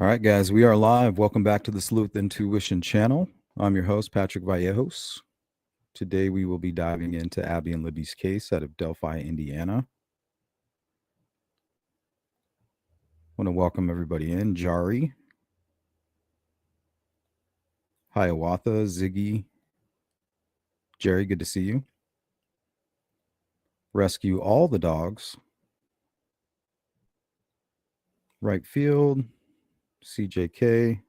All right, guys, we are live. Welcome back to the Sleuth Intuition channel. I'm your host, Patrick Vallejos. Today, we will be diving into Abby and Libby's case out of Delphi, Indiana. I want to welcome everybody in. Jari, Hiawatha, Ziggy, Jerry, good to see you. Rescue all the dogs. Right field, CJK.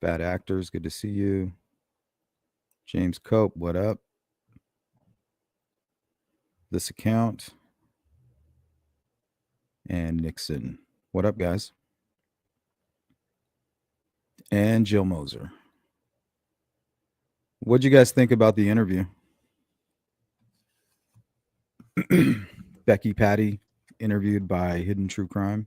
Bad actors, good to see you. James Cope, what up? This account. And Nixon. What up, guys? And Jill Moser. What'd you guys think about the interview? Becky Patty, interviewed by Hidden True Crime.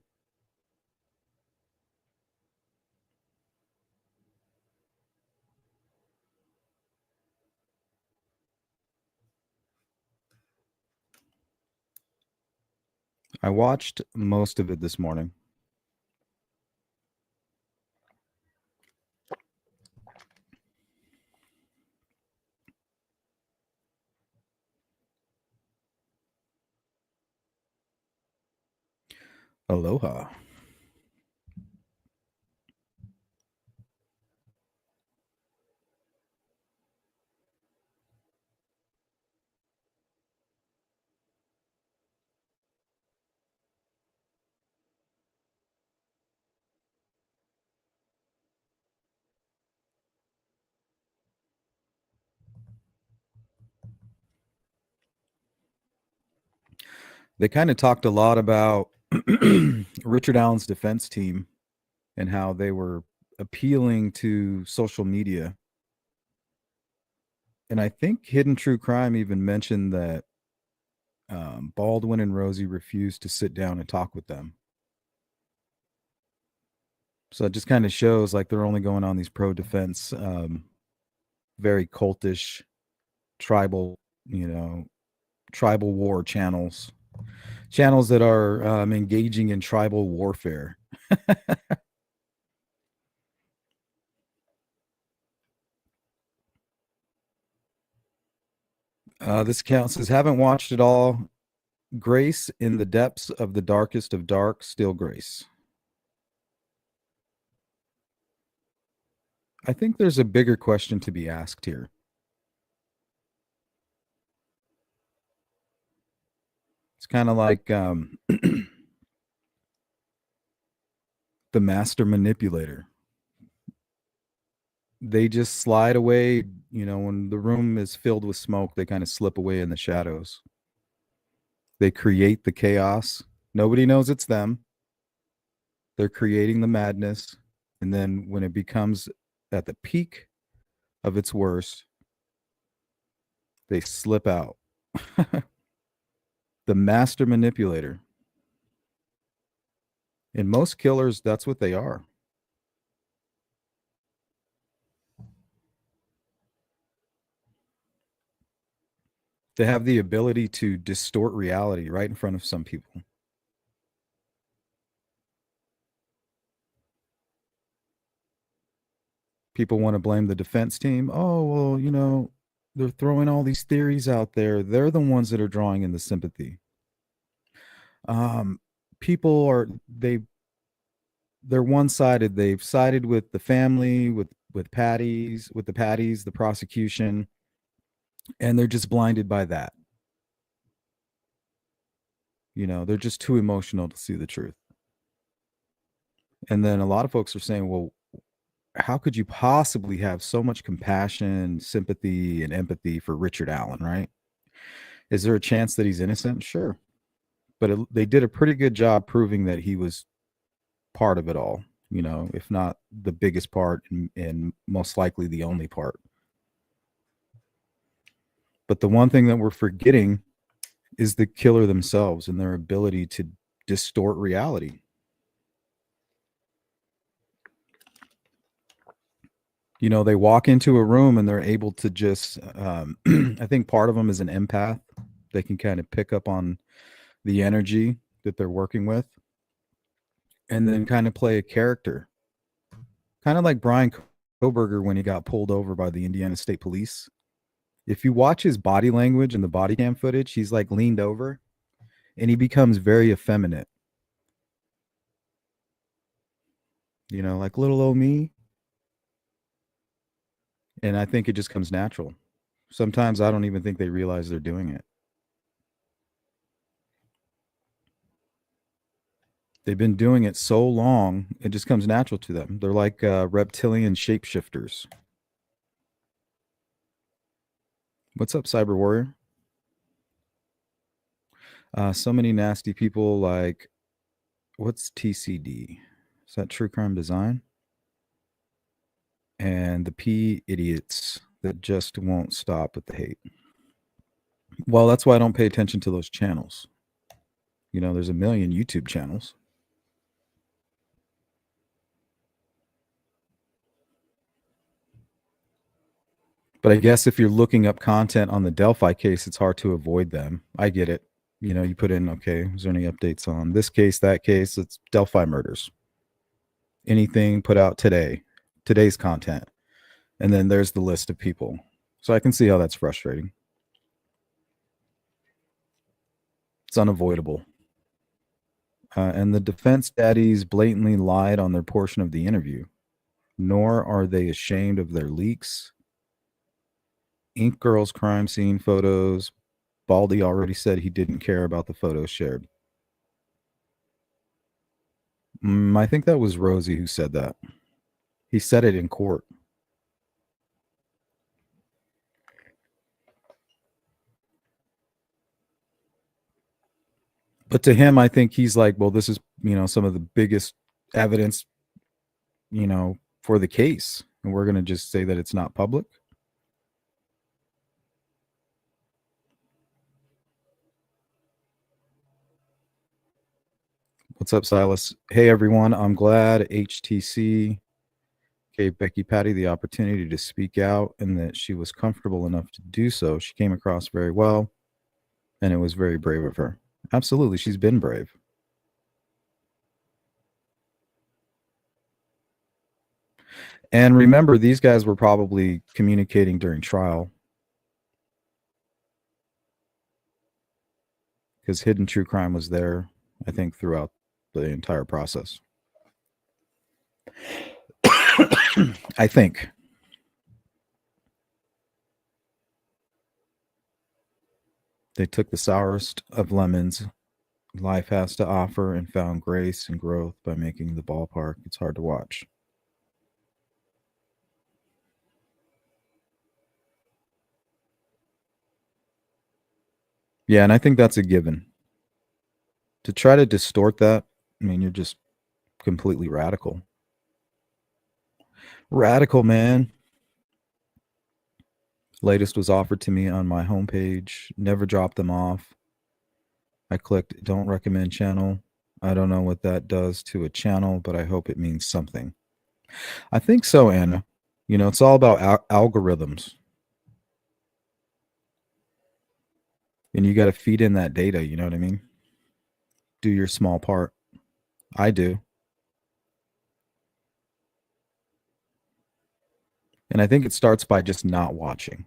I watched most of it this morning. Aloha. They kind of talked a lot about Richard Allen's defense team and how they were appealing to social media. And I think Hidden True Crime even mentioned that Baldwin and Rosie refused to sit down and talk with them. So it just kind of shows like they're only going on these pro-defense, very cultish, tribal, tribal war channels that are engaging in tribal warfare. This account says, haven't watched it all. Grace in the depths of the darkest of dark, still grace. I think there's a bigger question to be asked here. It's kind of like the master manipulator. They just slide away, when the room is filled with smoke, they kind of slip away in the shadows. They create the chaos. Nobody knows it's them. They're creating the madness. And then when it becomes at the peak of its worst, they slip out. The master manipulator. In most killers, that's what they are. They have the ability to distort reality right in front of some people. People want to blame the defense team. Oh, well, they're throwing all these theories out there. They're the ones that are drawing in the sympathy. People are they're one-sided. They've sided with the family, with the Patties, the prosecution, and they're just blinded by that. They're just too emotional to see the truth. And then a lot of folks are saying, well, how could you possibly have so much compassion, sympathy, and empathy for Richard Allen, right? Is there a chance that he's innocent? Sure. But they did a pretty good job proving that he was part of it all, if not the biggest part and most likely the only part. But the one thing that we're forgetting is the killer themselves and their ability to distort reality. They walk into a room and they're able to just, I think part of them is an empath. They can kind of pick up on the energy that they're working with. and then kind of play a character, kind of like Brian Koberger when he got pulled over by the Indiana State Police. If you watch his body language and the body cam footage, he's like leaned over and he becomes very effeminate. You know, like little old me. And I think it just comes natural. Sometimes I don't even think they realize they're doing it. They've been doing it so long, it just comes natural to them. They're like reptilian shapeshifters. What's up, Cyber Warrior? So many nasty people like, what's TCD? Is that True Crime Design? And the P idiots that just won't stop with the hate. Well, that's why I don't pay attention to those channels. You know, there's a million YouTube channels. But I guess if you're looking up content on the Delphi case, it's hard to avoid them. I get it. You know, you put in, okay, is there any updates on this case, that case? It's Delphi murders. Anything put out today, today's content. And then there's the list of people. So I can see how that's frustrating. It's unavoidable. And the defense daddies blatantly lied on their portion of the interview, nor are they ashamed of their leaks. Ink Girl's crime scene photos. Baldy already said he didn't care about the photos shared. I think that was Rosie who said that. He said it in court. But to him, I think he's like, well, this is, you know, some of the biggest evidence, you know, for the case. And we're going to just say that it's not public. What's up, Silas? Hey, everyone. I'm glad HTC gave Becky Patty the opportunity to speak out and that she was comfortable enough to do so. She came across very well, and it was very brave of her. Absolutely. She's been brave. And remember, these guys were probably communicating during trial because Hidden True Crime was there, I think, throughout the entire process. I think. They took the sourest of lemons life has to offer and found grace and growth by making the ballpark. It's hard to watch. Yeah, and I think that's a given. To try to distort that, I mean, you're just completely radical. Radical, man. Latest was offered to me on my homepage. Never dropped them off. I clicked don't recommend channel. I don't know what that does to a channel, but I hope it means something. I think so, Anna. You know, it's all about algorithms. And you got to feed in that data, you know what I mean? Do your small part. I do. And I think it starts by just not watching.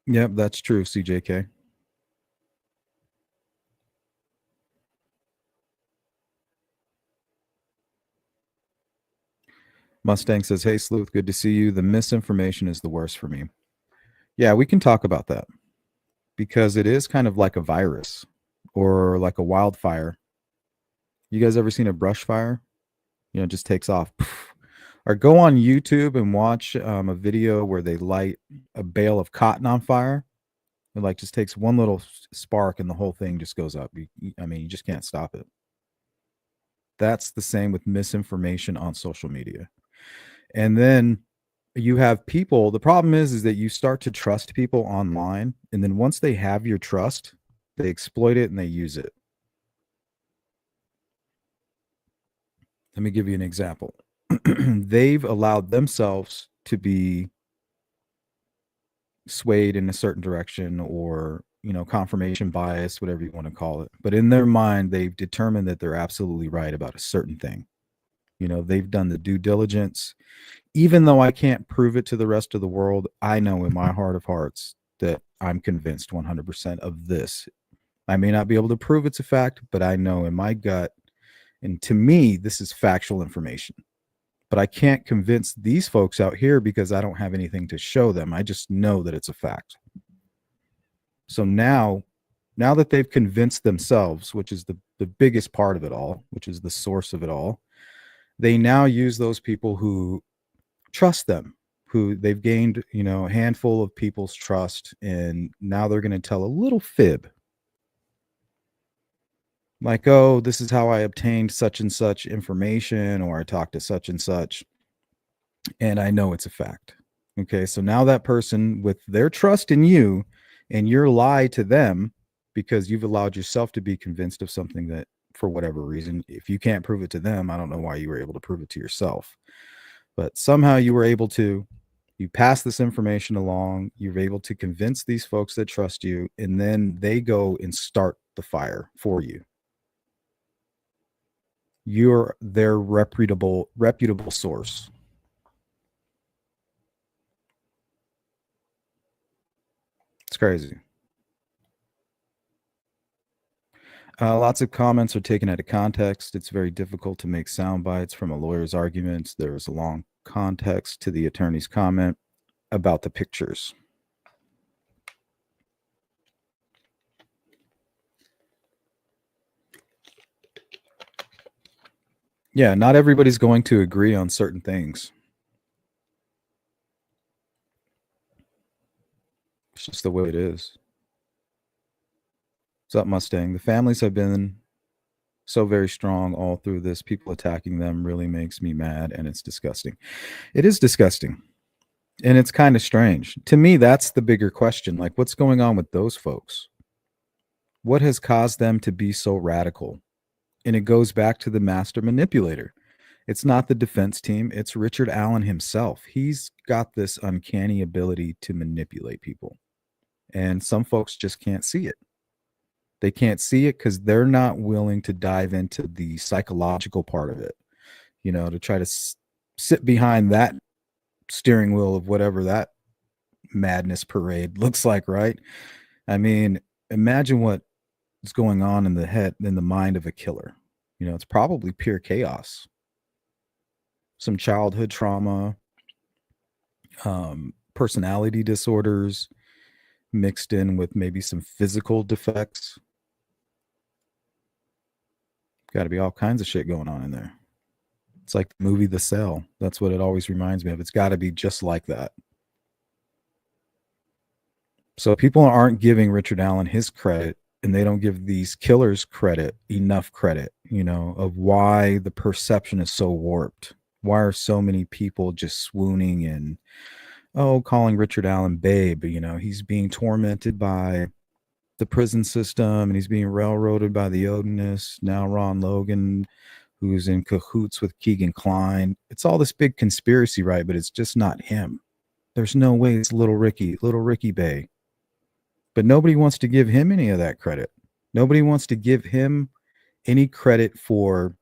Yep, that's true, CJK. Mustang says, hey, Sleuth, good to see you. The misinformation is the worst for me. Yeah, we can talk about that because it is kind of like a virus or like a wildfire. You guys ever seen a brush fire? You know, it just takes off. Or go on YouTube and watch a video where they light a bale of cotton on fire. It like just takes one little spark and the whole thing just goes up. I mean, you just can't stop it. That's the same with misinformation on social media. And then you have people, the problem is that you start to trust people online, and then once they have your trust, they exploit it and they use it. Let me give you an example. They've allowed themselves to be swayed in a certain direction, or confirmation bias, whatever you want to call it. But in their mind, they've determined that they're absolutely right about a certain thing. They've done the due diligence. Even though I can't prove it to the rest of the world, I know in my heart of hearts that I'm convinced 100% of this. I may not be able to prove it's a fact, but I know in my gut, and to me, this is factual information. But I can't convince these folks out here because I don't have anything to show them. I just know that it's a fact. So now that they've convinced themselves, which is the biggest part of it all, which is the source of it all, they now use those people who trust them, who they've gained, a handful of people's trust, and now they're going to tell a little fib. Like, oh, this is how I obtained such and such information, or I talked to such and such, and I know it's a fact. Okay, so now that person, with their trust in you and your lie to them, because you've allowed yourself to be convinced of something that, for whatever reason, if you can't prove it to them, I don't know why you were able to prove it to yourself. But somehow you were able to, you pass this information along, you're able to convince these folks that trust you, and then they go and start the fire for you. You're their reputable source. It's crazy. Lots of comments are taken out of context. It's very difficult to make sound bites from a lawyer's arguments. There's a long context to the attorney's comment about the pictures. Yeah, not everybody's going to agree on certain things. It's just the way it is. What's up, Mustang? The families have been so very strong all through this. People attacking them really makes me mad, and it's disgusting. It is disgusting. And it's kind of strange. To me, that's the bigger question. Like, what's going on with those folks? What has caused them to be so radical? And it goes back to the master manipulator. It's not the defense team, it's Richard Allen himself. He's got this uncanny ability to manipulate people. And some folks just can't see it. They can't see it because they're not willing to dive into the psychological part of it, to try to sit behind that steering wheel of whatever that madness parade looks like, right? I mean, imagine what is going on in the mind of a killer. It's probably pure chaos. Some childhood trauma, personality disorders mixed in with maybe some physical defects. Got to be all kinds of shit going on in there. It's like the movie The Cell. That's what it always reminds me of. It's got to be just like that. So people aren't giving Richard Allen his credit, and they don't give these killers enough credit, of why the perception is so warped. Why are so many people just swooning and, calling Richard Allen babe? He's being tormented by the prison system, and he's being railroaded by the Odinism. Now Ron Logan, who's in cahoots with Keegan Kline. It's all this big conspiracy, right? But it's just not him. There's no way it's little Ricky Bay. But nobody wants to give him any of that credit. Nobody wants to give him any credit for,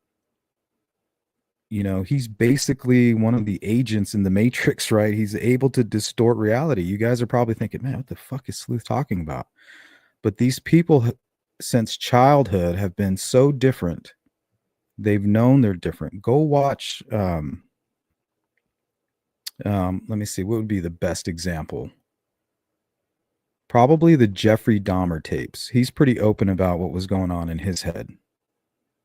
he's basically one of the agents in the Matrix, right? He's able to distort reality. You guys are probably thinking, man, what the fuck is Sleuth talking about? But these people, since childhood, have been so different. They've known they're different. Go watch. Let me see. What would be the best example? Probably the Jeffrey Dahmer tapes. He's pretty open about what was going on in his head.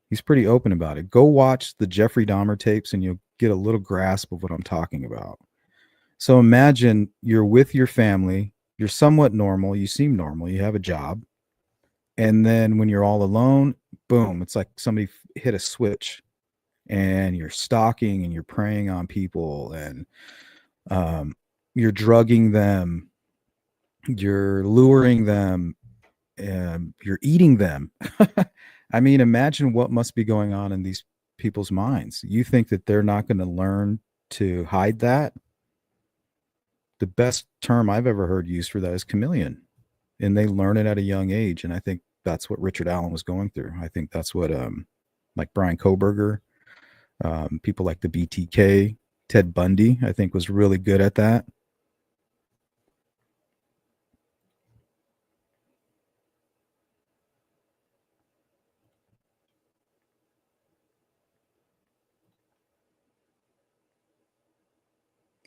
He's pretty open about it. Go watch the Jeffrey Dahmer tapes and you'll get a little grasp of what I'm talking about. So imagine you're with your family. You're somewhat normal. You seem normal. You have a job. And then when you're all alone, boom, it's like somebody hit a switch and you're stalking and you're preying on people, and you're drugging them, you're luring them, and you're eating them. I mean, imagine what must be going on in these people's minds. You think that they're not going to learn to hide that? The best term I've ever heard used for that is chameleon, and they learn it at a young age. And I think that's what Richard Allen was going through. I think that's what like Brian Koberger, people like the BTK, Ted Bundy, I think was really good at that.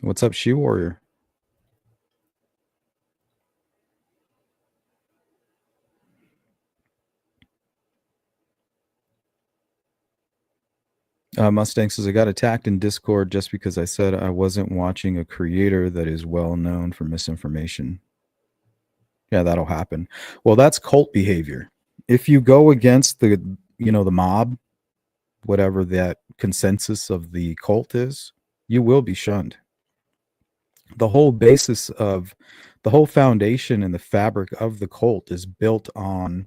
What's up, She Warrior? Mustang says, I got attacked in Discord just because I said I wasn't watching a creator that is well known for misinformation. Yeah, that'll happen. Well, that's cult behavior. If you go against the mob, whatever that consensus of the cult is, you will be shunned. The whole basis of the whole foundation and the fabric of the cult is built on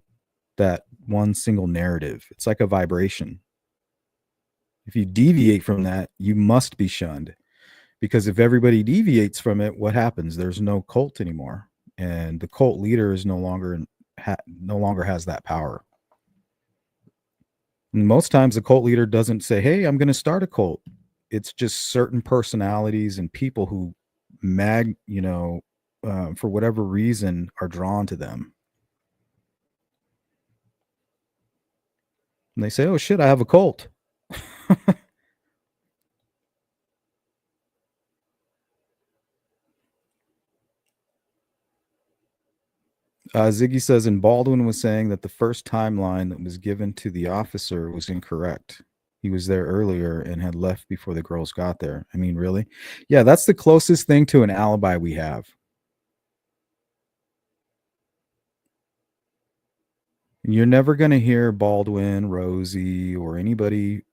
that one single narrative. It's like a vibration. If you deviate from that, you must be shunned. Because if everybody deviates from it, what happens? There's no cult anymore, and the cult leader is no longer has that power. And most times, the cult leader doesn't say, "Hey, I'm going to start a cult." It's just certain personalities and people who for whatever reason, are drawn to them. And they say, "Oh shit, I have a cult." Ziggy says, and Baldwin was saying that the first timeline that was given to the officer was incorrect. He was there earlier and had left before the girls got there. I mean, really? Yeah, that's the closest thing to an alibi we have. You're never going to hear Baldwin, Rosie, or anybody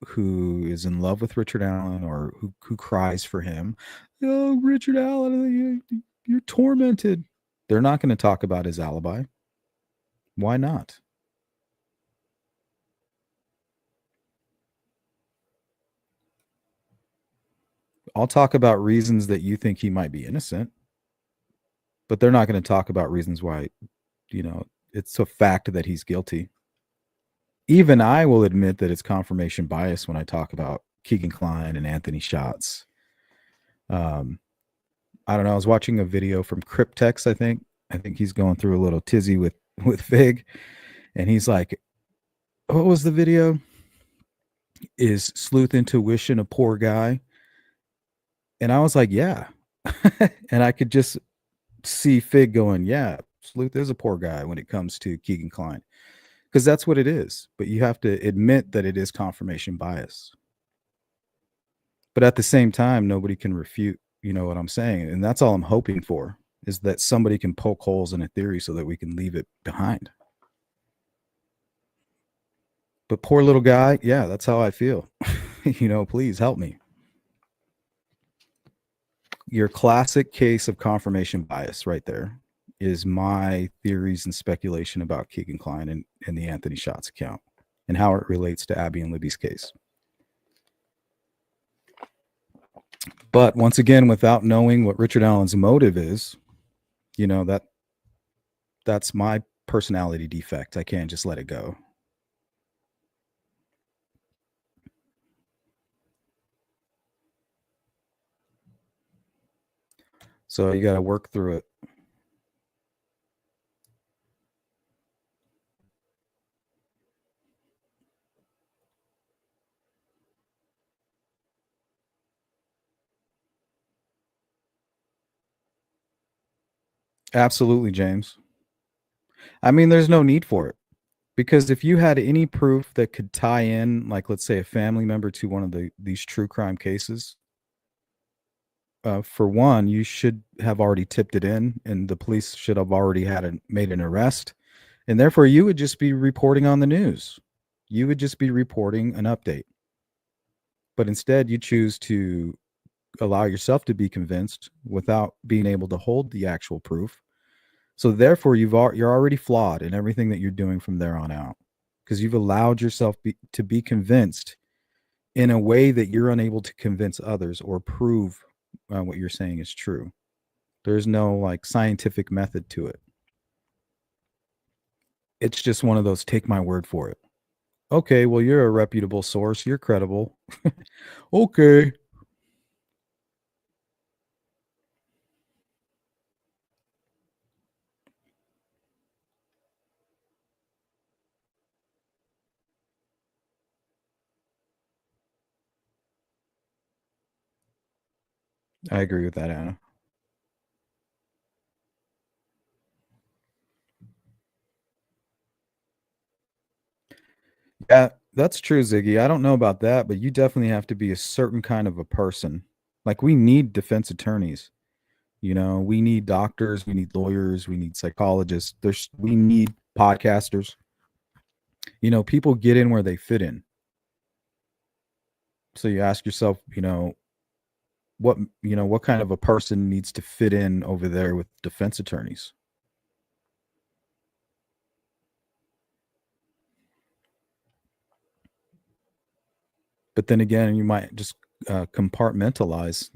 who is in love with Richard Allen or who cries for him. Oh, Richard Allen, you're tormented. They're not going to talk about his alibi. Why not? I'll talk about reasons that you think he might be innocent, but they're not going to talk about reasons why, it's a fact that he's guilty. Even I will admit that it's confirmation bias when I talk about Keegan Kline and Anthony Schatz. I don't know. I was watching a video from Cryptex, I think. I think he's going through a little tizzy with Fig. And he's like, what was the video? Is sleuth intuition a poor guy? And I was like, yeah. And I could just see Fig going, yeah, sleuth is a poor guy when it comes to Keegan Kline. Because that's what it is. But you have to admit that it is confirmation bias. But at the same time, nobody can refute, what I'm saying. And that's all I'm hoping for, is that somebody can poke holes in a theory so that we can leave it behind. But poor little guy, yeah, that's how I feel. Please help me. Your classic case of confirmation bias right there is my theories and speculation about Keegan Kline and the Anthony Schatz account and how it relates to Abby and Libby's case. But once again, without knowing what Richard Allen's motive is, that's my personality defect. I can't just let it go. So you got to work through it. Absolutely, James. I mean, there's no need for it. Because if you had any proof that could tie in, like, let's say, a family member to one of these true crime cases, for one, you should have already tipped it in, and the police should have already made an arrest, and therefore you would just be reporting on the news. You would just be reporting an update. But instead, you choose to allow yourself to be convinced without being able to hold the actual proof. So therefore, you're already flawed in everything that you're doing from there on out, because you've allowed yourself to be convinced in a way that you're unable to convince others or prove what you're saying is true. There's no like scientific method to it. It's just one of those take my word for it. Okay, well, you're a reputable source. You're credible. Okay. I agree with that, Anna. Yeah, that's true, Ziggy. I don't know about that, but you definitely have to be a certain kind of a person. Like, we need defense attorneys. We need doctors, we need lawyers, we need psychologists. We need podcasters. People get in where they fit in. So you ask yourself, what kind of a person needs to fit in over there with defense attorneys? But then again, you might just compartmentalize,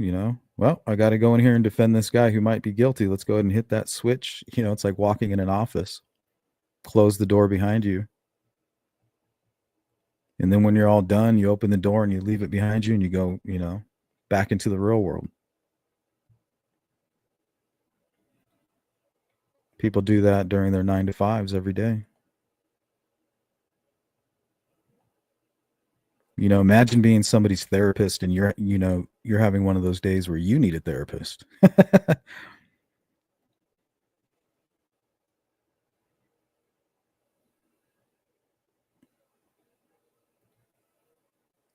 well, I got to go in here and defend this guy who might be guilty. Let's go ahead and hit that switch. It's like walking in an office, close the door behind you. And then when you're all done, you open the door and you leave it behind you and you go, back into the real world. People do that during their 9 to 5s every day. Imagine being somebody's therapist and you're having one of those days where you need a therapist.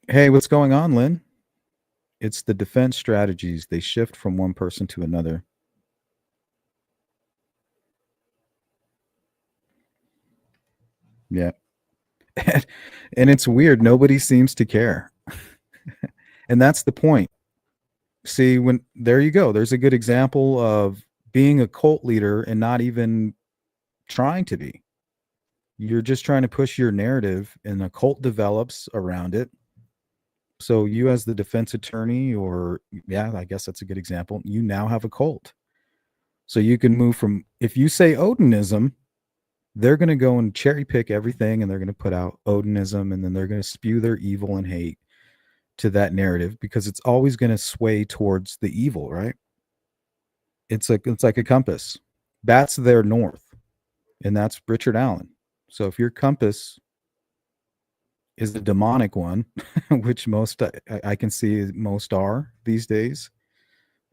Hey, what's going on, Lynn? It's the defense strategies. They shift from one person to another. Yeah. And it's weird. Nobody seems to care. And that's the point. See, there you go. There's a good example of being a cult leader and not even trying to be. You're just trying to push your narrative and a cult develops around it. So you as the defense attorney, or yeah, I guess that's a good example. You now have a cult. So you can move from, if you say Odinism, they're going to go and cherry pick everything and they're going to put out Odinism, and then they're going to spew their evil and hate to that narrative because it's always going to sway towards the evil, right? It's like a compass. That's their north, and that's Richard Allen. So if your compass is the demonic one, which most I can see most are these days,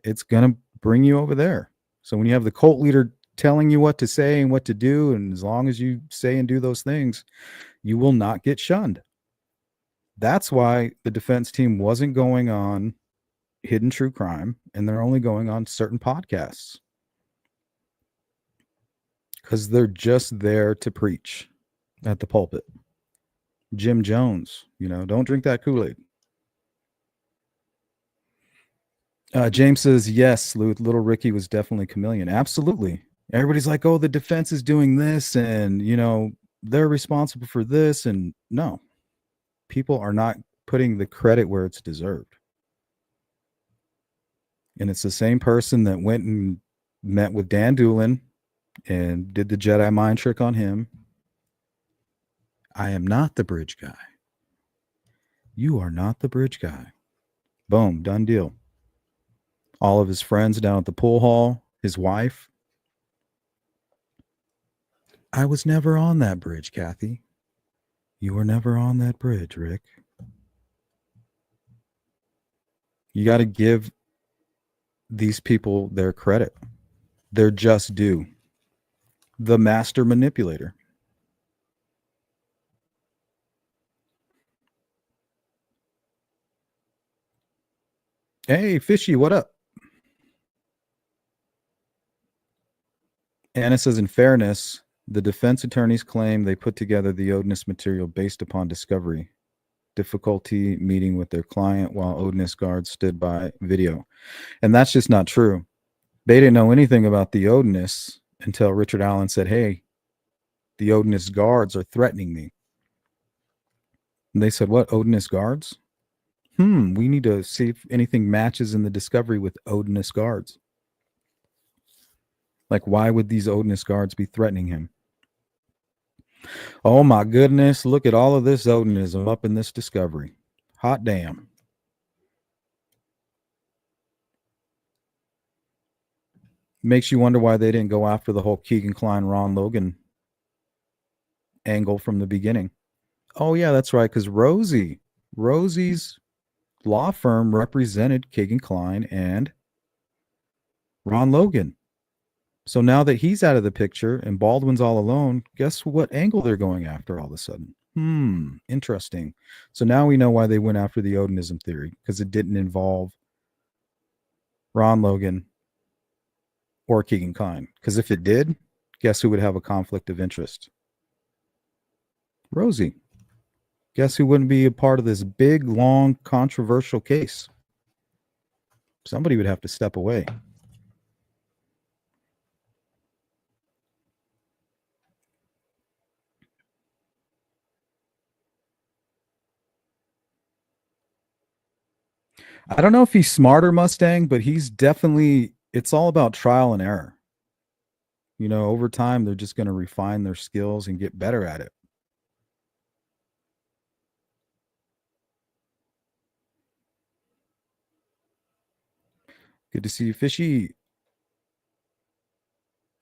it's going to bring you over there. So when you have the cult leader telling you what to say and what to do, and as long as you say and do those things, you will not get shunned. That's why the defense team wasn't going on hidden true crime, and they're only going on certain podcasts because they're just there to preach at the pulpit. Jim Jones, don't drink that Kool-Aid. James says, yes, Little Ricky was definitely Chameleon. Absolutely. Everybody's like, oh, the defense is doing this and, they're responsible for this. And no, people are not putting the credit where it's deserved. And it's the same person that went and met with Dan Doolin and did the Jedi mind trick on him. I am not the bridge guy. You are not the bridge guy. Boom, done deal. All of his friends down at the pool hall, his wife. I was never on that bridge, Kathy. You were never on that bridge, Rick. You got to give these people their credit. They're just due. The master manipulator. Hey, Fishy, what up? Anna says, in fairness, the defense attorneys claim they put together the Odinis material based upon discovery. Difficulty meeting with their client while Odinis guards stood by video. And that's just not true. They didn't know anything about the Odinis until Richard Allen said, hey, the Odinis guards are threatening me. And they said, what, Odinis guards? We need to see if anything matches in the discovery with Odinis guards. Like, why would these Odinis guards be threatening him? Oh my goodness, look at all of this Odinism up in this discovery. Hot damn. Makes you wonder why they didn't go after the whole Keegan Kline, Ron Logan angle from the beginning. Oh yeah, that's right, because Rosie's law firm represented Keegan Kline and Ron Logan. So now that he's out of the picture and Baldwin's all alone, guess what angle they're going after all of a sudden? Interesting. So now we know why they went after the Odinism theory, because it didn't involve Ron Logan or Keegan Kline. Because if it did, guess who would have a conflict of interest? Rosie. Guess who wouldn't be a part of this big, long, controversial case? Somebody would have to step away. I don't know if he's smarter, Mustang, but he's definitely, it's all about trial and error. You know, over time, they're just going to refine their skills and get better at it. Good to see you, Fishy.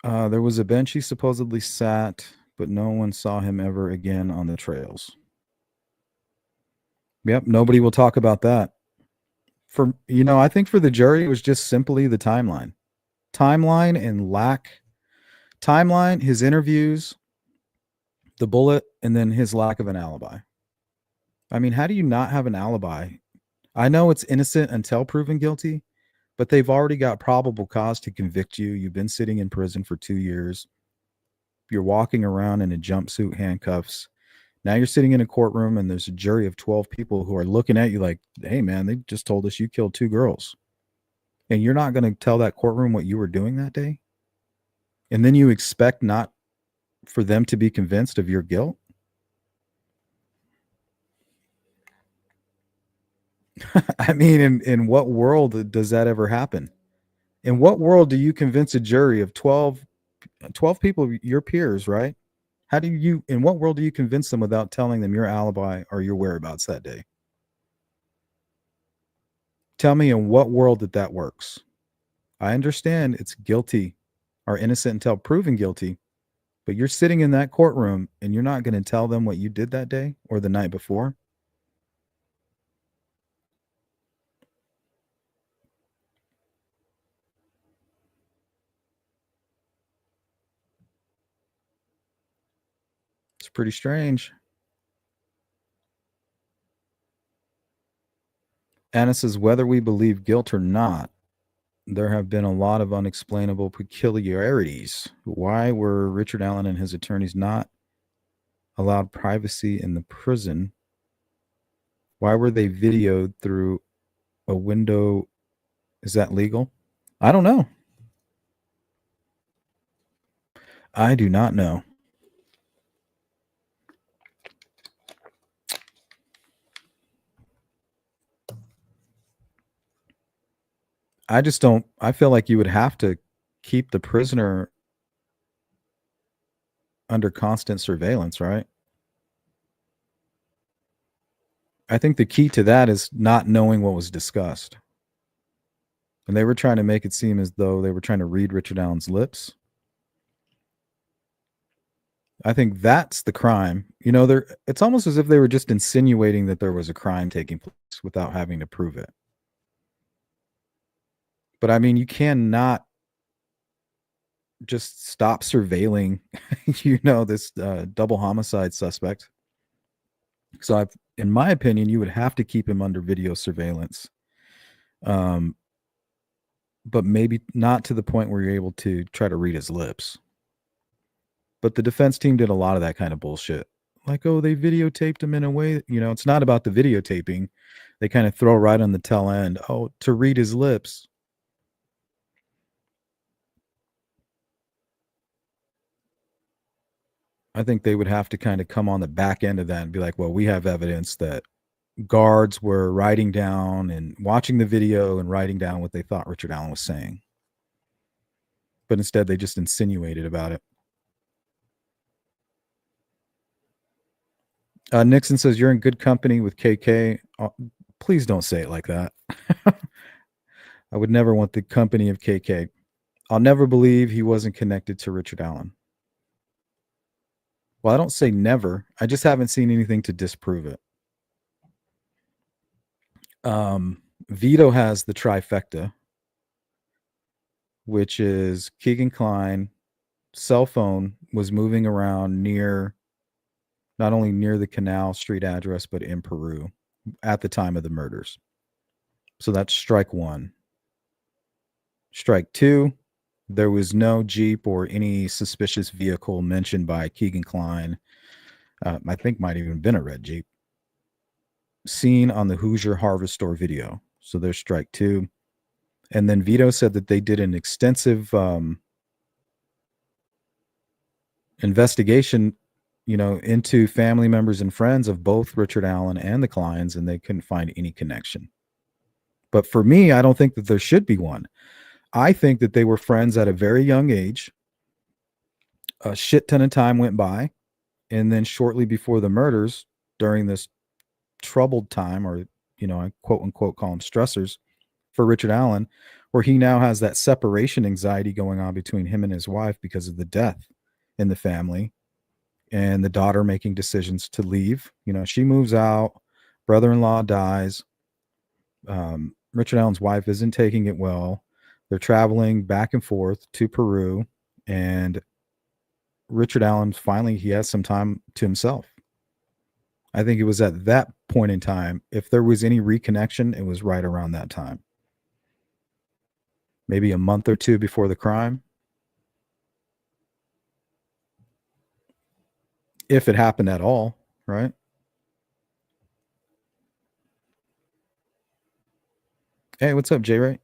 There was a bench he supposedly sat, but no one saw him ever again on the trails. Yep, nobody will talk about that. For, you know, I think for the jury, it was just simply the timeline. Timeline, his interviews, the bullet, and then his lack of an alibi. I mean, how do you not have an alibi? I know it's innocent until proven guilty, but they've already got probable cause to convict you. You've been sitting in prison for 2 years. You're walking around in a jumpsuit, handcuffs. Now you're sitting in a courtroom and there's a jury of 12 people who are looking at you like, hey, man, they just told us you killed 2 girls. And you're not going to tell that courtroom what you were doing that day? And then you expect not for them to be convinced of your guilt? I mean, in what world does that ever happen? In what world do you convince a jury of 12 people, your peers, right? How do you, in what world do you convince them without telling them your alibi or your whereabouts that day? Tell me in what world that works. I understand it's guilty or innocent until proven guilty, but you're sitting in that courtroom and you're not going to tell them what you did that day or the night before. It's pretty strange. Anna says, whether we believe guilt or not, there have been a lot of unexplainable peculiarities. Why were Richard Allen and his attorneys not allowed privacy in the prison? Why were they videoed through a window? Is that legal? I don't know. I do not know. I just don't. I feel like you would have to keep the prisoner under constant surveillance, right? I think the key to that is not knowing what was discussed. And they were trying to make it seem as though they were trying to read Richard Allen's lips. I think that's the crime. You know, it's almost as if they were just insinuating that there was a crime taking place without having to prove it. But I mean, you cannot just stop surveilling, this double homicide suspect. So in my opinion, you would have to keep him under video surveillance. But maybe not to the point where you're able to try to read his lips. But the defense team did a lot of that kind of bullshit. Like, oh, they videotaped him in a way, it's not about the videotaping. They kind of throw right on the tail end. Oh, to read his lips. I think they would have to kind of come on the back end of that and be like, well, we have evidence that guards were writing down and watching the video and writing down what they thought Richard Allen was saying. but instead they just insinuated about it. Nixon says, you're in good company with KK. Please don't say it like that. I would never want the company of KK. I'll never believe he wasn't connected to Richard Allen. Well, I don't say never. I just haven't seen anything to disprove it. Vito has the trifecta, which is Keegan Kline, cell phone was moving around not only near the Canal Street address, but in Peru at the time of the murders. So that's strike one. Strike two, there was no Jeep or any suspicious vehicle mentioned by Keegan Kline. I think might have even been a red Jeep seen on the Hoosier Harvest Store video. So there's strike two. And then Vito said that they did an extensive investigation, into family members and friends of both Richard Allen and the Klines, and they couldn't find any connection. But for me, I don't think that there should be one. I think that they were friends at a very young age. A shit ton of time went by. And then shortly before the murders, during this troubled time, or, I quote unquote call them stressors for Richard Allen, where he now has that separation anxiety going on between him and his wife because of the death in the family and the daughter making decisions to leave. She moves out, brother-in-law dies. Richard Allen's wife isn't taking it well. They're traveling back and forth to Peru, and Richard Allen finally, he has some time to himself. I think it was at that point in time, if there was any reconnection, it was right around that time. Maybe a month or two before the crime. If it happened at all, right? Hey, what's up, J-Ray?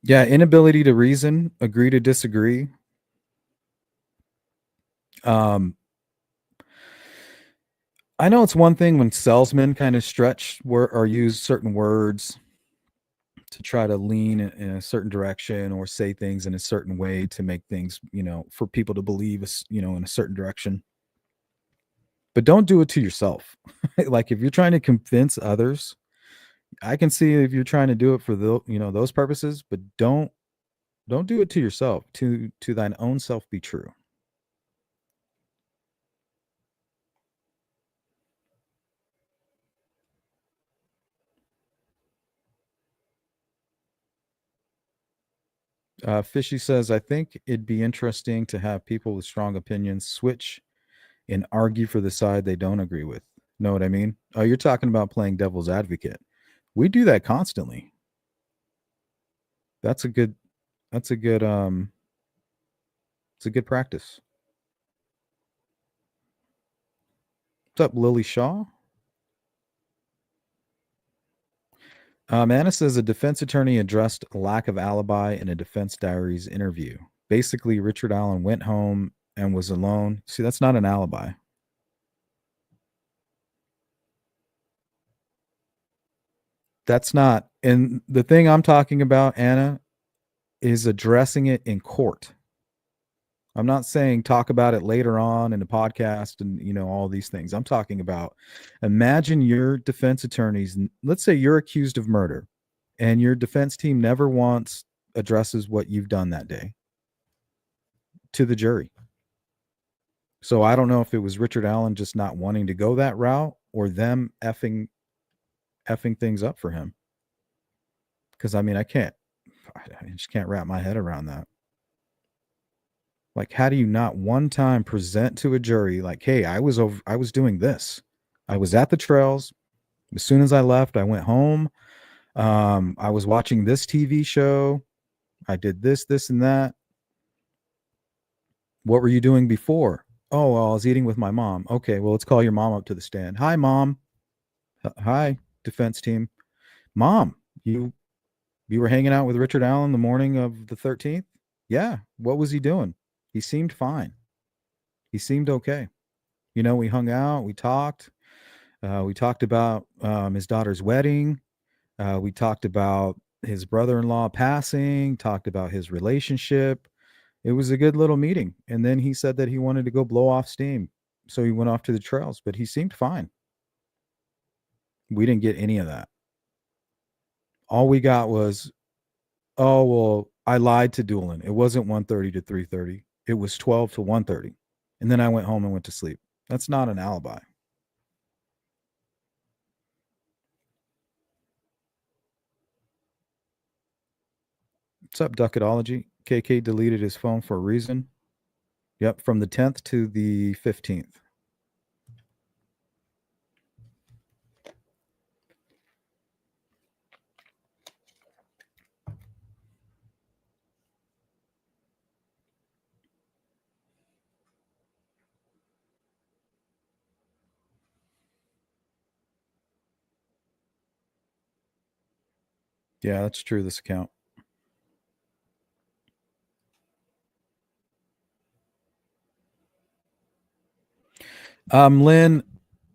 Yeah, inability to reason, agree to disagree. I know it's one thing when salesmen kind of stretch or use certain words to try to lean in a certain direction or say things in a certain way to make things, for people to believe, in a certain direction. But don't do it to yourself. Like if you're trying to convince others, I can see if you're trying to do it for those purposes, but don't do it to yourself. To thine own self be true. Fishy says, I think it'd be interesting to have people with strong opinions switch and argue for the side they don't agree with. Know what I mean? Oh, you're talking about playing devil's advocate. We do that constantly. It's a good practice. What's up, Lily Shaw? Anna says a defense attorney addressed a lack of alibi in a defense diaries interview. Basically, Richard Allen went home and was alone. See, that's not an alibi. That's not. And the thing I'm talking about, Anna, is addressing it in court. I'm not saying talk about it later on in the podcast and, all these things. I'm talking about, imagine your defense attorneys. Let's say you're accused of murder and your defense team never once addresses what you've done that day to the jury. So I don't know if it was Richard Allen just not wanting to go that route or them effing things up for him. Because I just can't wrap my head around that. Like, how do you not one time present to a jury like, hey, I was doing this. I was at the trails. As soon as I left, I went home. I was watching this TV show. I did this, and that. What were you doing before? Oh, well, I was eating with my mom. Okay, well, let's call your mom up to the stand. Hi, mom. Hi, defense team. Mom, you were hanging out with Richard Allen the morning of the 13th? Yeah. What was he doing? He seemed fine. He seemed okay. We hung out, we talked. We talked about his daughter's wedding. We talked about, his brother-in-law passing, talked about his relationship. It was a good little meeting. And then he said that he wanted to go blow off steam. So he went off to the trails, but he seemed fine. We didn't get any of that. All we got was, oh, well, I lied to Doolin. It wasn't 1:30 to 3:30. It was 12 to 1:30. And then I went home and went to sleep. That's not an alibi. What's up, Ducketology? KK deleted his phone for a reason. Yep, from the 10th to the 15th. Yeah, that's true, this account. Lynn,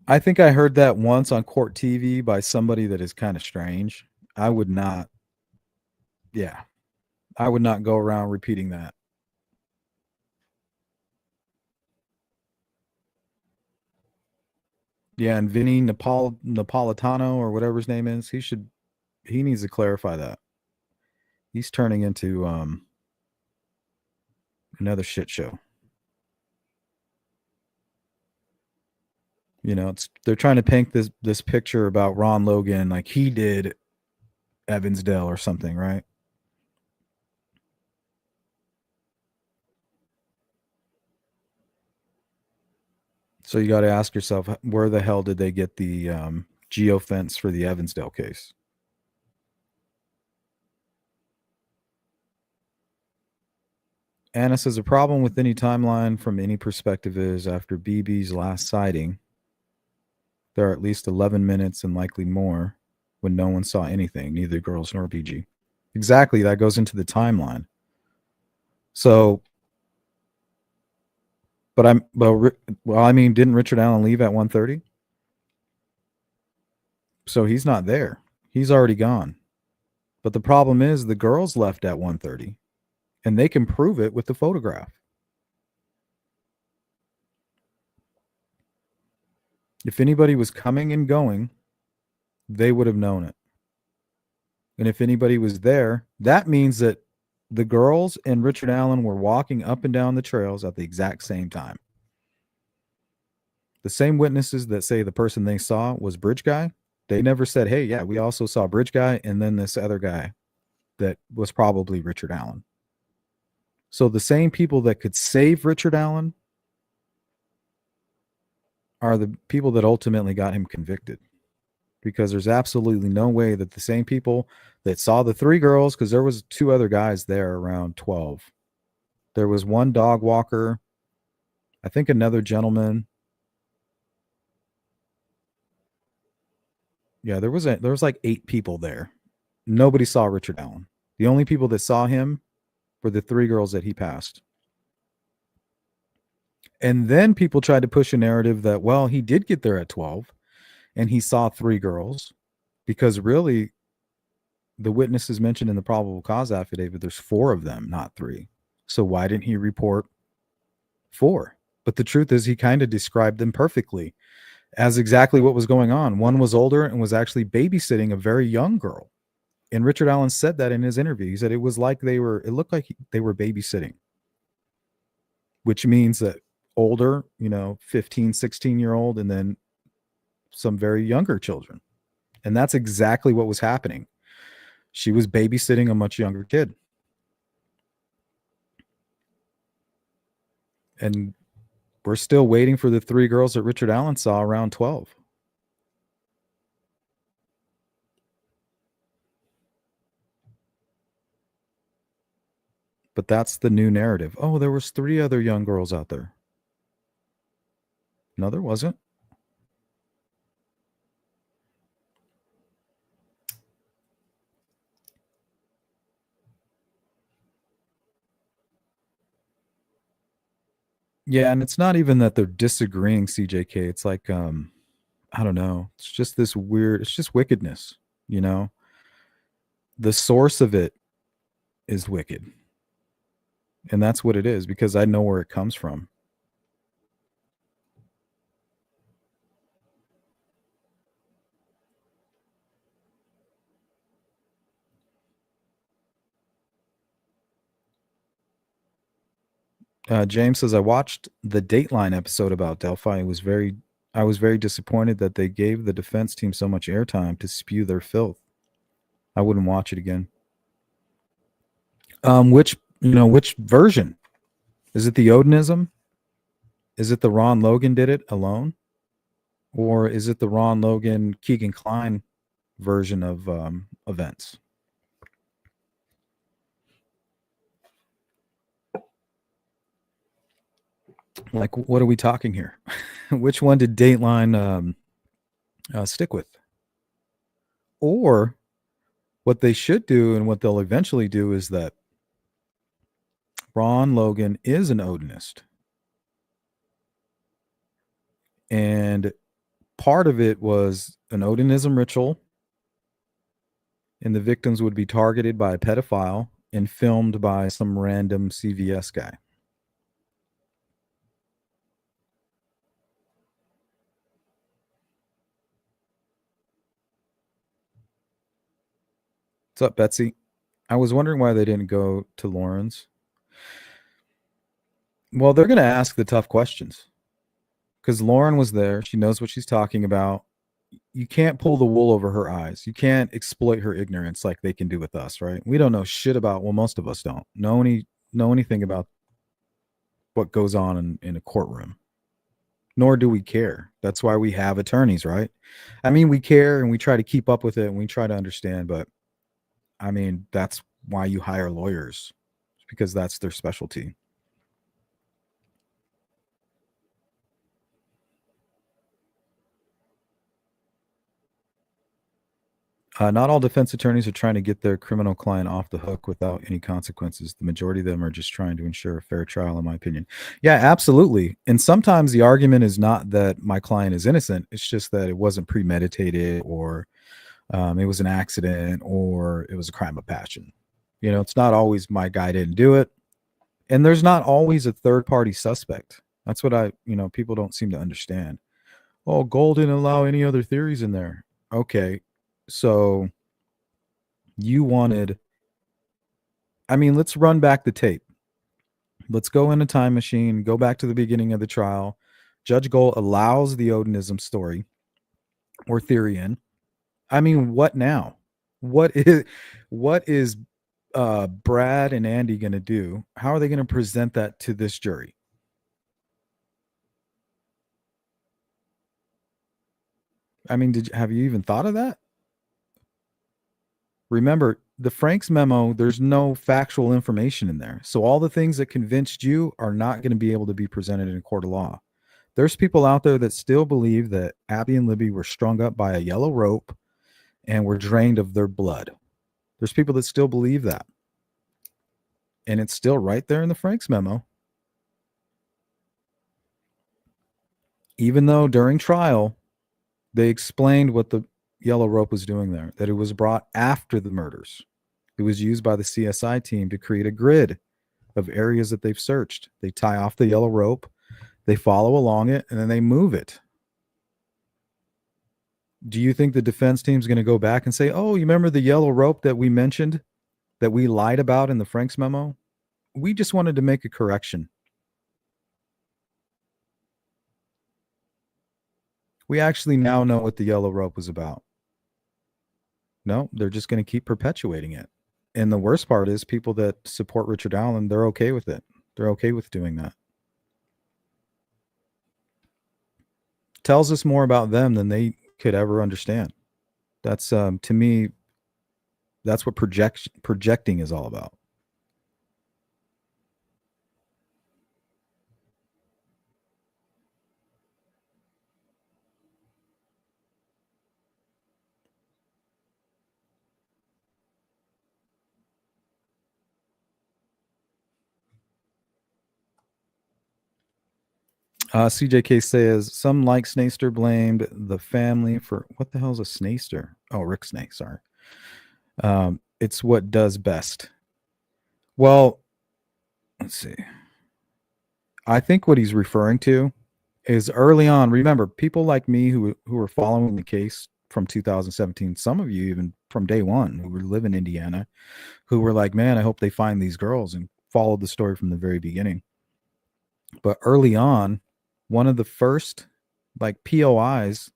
I think I heard that once on court TV by somebody that is kind of strange. I would not, yeah, I would not go around repeating that. Yeah, and Vinny Napolitano or whatever his name is, he needs to clarify that. He's turning into another shit show. You know, they're trying to paint this picture about Ron Logan like he did Evansdale or something, right? So you got to ask yourself, where the hell did they get the geofence for the Evansdale case? Anna says a problem with any timeline from any perspective is after BB's last sighting, there are at least 11 minutes and likely more when no one saw anything, neither girls nor PG. Exactly, that goes into the timeline. So, I mean, didn't Richard Allen leave at 1:30? So he's not there. He's already gone. But the problem is the girls left at 1:30, and they can prove it with the photograph. If anybody was coming and going, they would have known it. And if anybody was there, that means that the girls and Richard Allen were walking up and down the trails at the exact same time. The same witnesses that say the person they saw was Bridge Guy, they never said, hey, yeah, we also saw Bridge Guy and then this other guy that was probably Richard Allen. So the same people that could save Richard Allen are the people that ultimately got him convicted. Because there's absolutely no way that the same people that saw the three girls, because there was two other guys there around 12. There was one dog walker, I think another gentleman. Yeah, there was like 8 people there. Nobody saw Richard Allen. The only people that saw him were the 3 girls that he passed. And then people tried to push a narrative that, well, he did get there at 12 and he saw 3 girls, because really the witnesses mentioned in the probable cause affidavit, there's 4 of them, not 3. So why didn't he report 4? But the truth is he kind of described them perfectly as exactly what was going on. One was older and was actually babysitting a very young girl. And Richard Allen said that in his interview. He said it was like it looked like they were babysitting, which means that older, 15, 16-year-old, and then some very younger children. And that's exactly what was happening. She was babysitting a much younger kid. And we're still waiting for the 3 girls that Richard Allen saw around 12. But that's the new narrative. Oh, there was 3 other young girls out there. No, there wasn't. Yeah, and it's not even that they're disagreeing, CJK. It's like, I don't know. It's just this weird, it's just wickedness, the source of it is wicked. And that's what it is, because I know where it comes from. James says, I watched the Dateline episode about Delphi. I was very disappointed that they gave the defense team so much airtime to spew their filth. I wouldn't watch it again. Which version? Is it the Odinism? Is it the Ron Logan did it alone? Or is it the Ron Logan, Keegan Kline version of events? Like, what are we talking here? Which one did Dateline stick with? Or what they should do, and what they'll eventually do, is that Ron Logan is an Odinist. And part of it was an Odinism ritual, and the victims would be targeted by a pedophile and filmed by some random CVS guy. What's up, Betsy? I was wondering why they didn't go to Lauren's. Well, they're going to ask the tough questions, because Lauren was there. She knows what she's talking about. You can't pull the wool over her eyes. You can't exploit her ignorance like they can do with us, right? We don't know shit about, well, most of us don't know anything about what goes on in a courtroom. Nor do we care. That's why we have attorneys, right? I mean, we care and we try to keep up with it and we try to understand, but I mean, that's why you hire lawyers, because that's their specialty. Not all defense attorneys are trying to get their criminal client off the hook without any consequences. The majority of them are just trying to ensure a fair trial, in my opinion. Yeah, absolutely. And sometimes the argument is not that my client is innocent. It's just that it wasn't premeditated, or it was an accident, or it was a crime of passion. It's not always my guy didn't do it. And there's not always a third party suspect. That's what people don't seem to understand. Oh, Gold didn't allow any other theories in there. Okay. So you wanted, let's run back the tape. Let's go in a time machine, go back to the beginning of the trial. Judge Gold allows the Odinism story or theory in. What now? What is Brad and Andy going to do? How are they going to present that to this jury? Have you even thought of that? Remember, the Franks memo, there's no factual information in there. So all the things that convinced you are not going to be able to be presented in a court of law. There's people out there that still believe that Abby and Libby were strung up by a yellow rope and were drained of their blood. There's people that still believe that. And it's still right there in the Franks memo. Even though during trial, they explained what the yellow rope was doing there, that it was brought after the murders. It was used by the CSI team to create a grid of areas that they've searched. They tie off the yellow rope, they follow along it, and then they move it. Do you think the defense team is going to go back and say, oh, you remember the yellow rope that we mentioned, that we lied about in the Franks memo? We just wanted to make a correction. We actually now know what the yellow rope was about. No, they're just going to keep perpetuating it. And the worst part is, people that support Richard Allen, they're okay with it. They're okay with doing that. Tells us more about them than they could ever understand. That's to me, that's what projecting is all about. CJK says, some like Snaster blamed the family for, what the hell is a Snaster? Oh, Rick Snake, sorry. It's what does best. Well, let's see. I think what he's referring to is early on. Remember, people like me who were following the case from 2017, some of you even from day one who live in Indiana, who were like, man, I hope they find these girls, and followed the story from the very beginning. But early on, one of the first like POIs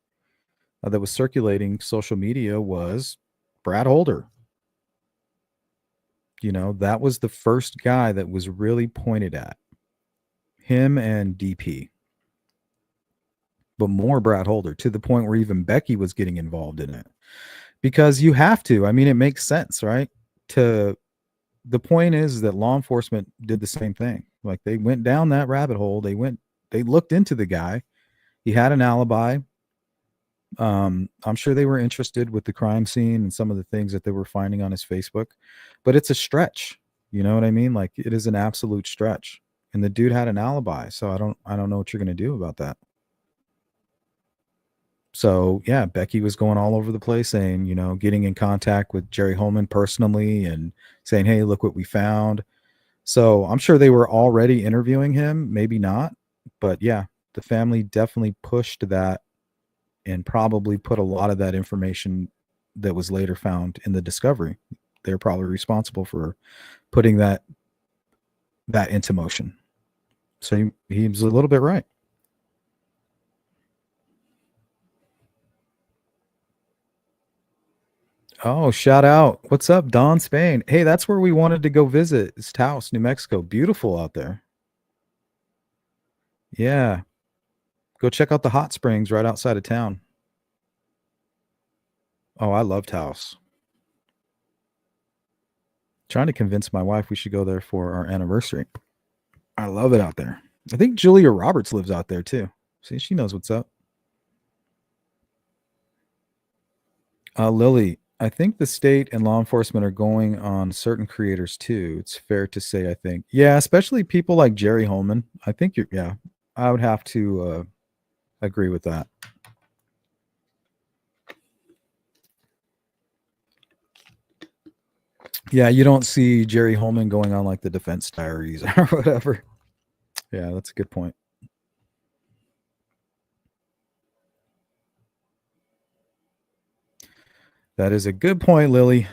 that was circulating social media was Brad Holder. You know, that was the first guy that was really pointed at. Him and DP. But more Brad Holder, to the point where even Becky was getting involved in it. Because you have to. I mean, it makes sense, right? The point is that law enforcement did the same thing. Like, they went down that rabbit hole. They looked into the guy. He had an alibi. I'm sure they were interested with the crime scene and some of the things that they were finding on his Facebook, but it's a stretch. You know what I mean? Like, it is an absolute stretch. And the dude had an alibi, so I don't know what you're going to do about that. So yeah, Becky was going all over the place saying, you know, getting in contact with Jerry Holman personally and saying, hey, look what we found. So I'm sure they were already interviewing him, maybe not, but yeah, the family definitely pushed that and probably put a lot of that information that was later found in the discovery. They're probably responsible for putting that into motion. So he was a little bit right. Oh, shout out. What's up, Don Spain? Hey, that's where we wanted to go visit. It's Taos, New Mexico. Beautiful out there. Yeah. Go check out the hot springs right outside of town. Oh, I love Taos. Trying to convince my wife we should go there for our anniversary. I love it out there. I think Julia Roberts lives out there too. See, she knows what's up. Lily, I think the state and law enforcement are going on certain creators too. It's fair to say, I think. Yeah, especially people like Jerry Holman. I think yeah, I would have to agree with that. Yeah, you don't see Jerry Holman going on like the Defense Diaries or whatever. Yeah, that's a good point. That is a good point, Lily.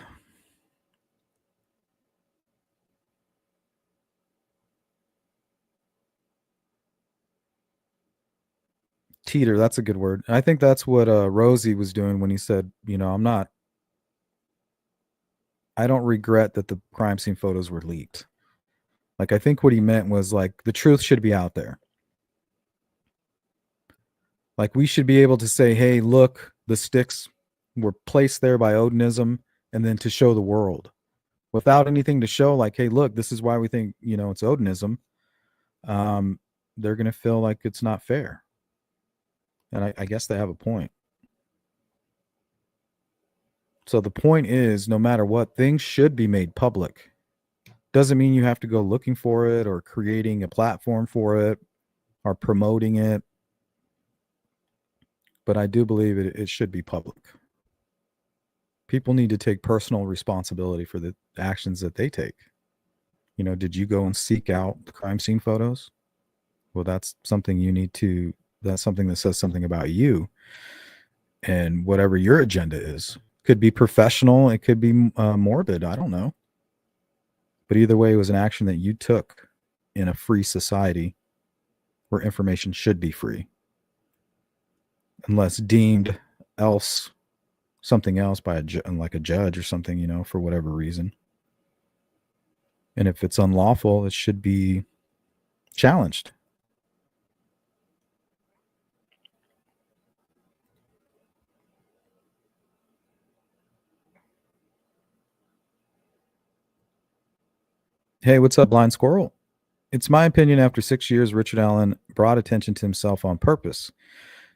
Teeter, that's a good word. I think that's what Rosie was doing when he said, you know, I don't regret that the crime scene photos were leaked. Like, I think what he meant was like the truth should be out there. Like, we should be able to say, hey, look, the sticks were placed there by Odinism, and then to show the world without anything to show, like, hey, look, this is why we think, you know, it's Odinism. They're going to feel like it's not fair. And I guess they have a point. So the point is, no matter what, things should be made public. Doesn't mean you have to go looking for it or creating a platform for it or promoting it. But I do believe it should be public. People need to take personal responsibility for the actions that they take. You know, did you go and seek out the crime scene photos? Well, that's something that's something that says something about you and whatever your agenda is. Could be professional, it could be morbid, I don't know. But either way, it was an action that you took in a free society where information should be free, unless deemed something else by like a judge or something, you know, for whatever reason. And if it's unlawful, it should be challenged. Hey, what's up, Blind Squirrel? It's my opinion after 6 years, Richard Allen brought attention to himself on purpose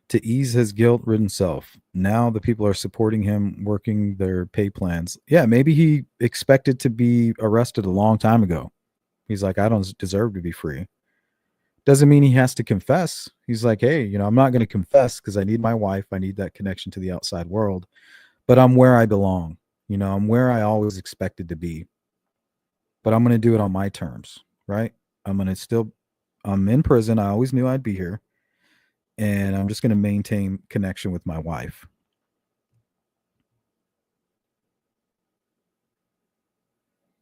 to ease his guilt-ridden self. Now the people are supporting him, working their pay plans. Yeah, maybe he expected to be arrested a long time ago. He's like, I don't deserve to be free. Doesn't mean he has to confess. He's like, hey, you know, I'm not going to confess because I need my wife. I need that connection to the outside world, but I'm where I belong. I'm where I always expected to be, but I'm going to do it on my terms, right? I'm in prison. I always knew I'd be here, and I'm just going to maintain connection with my wife.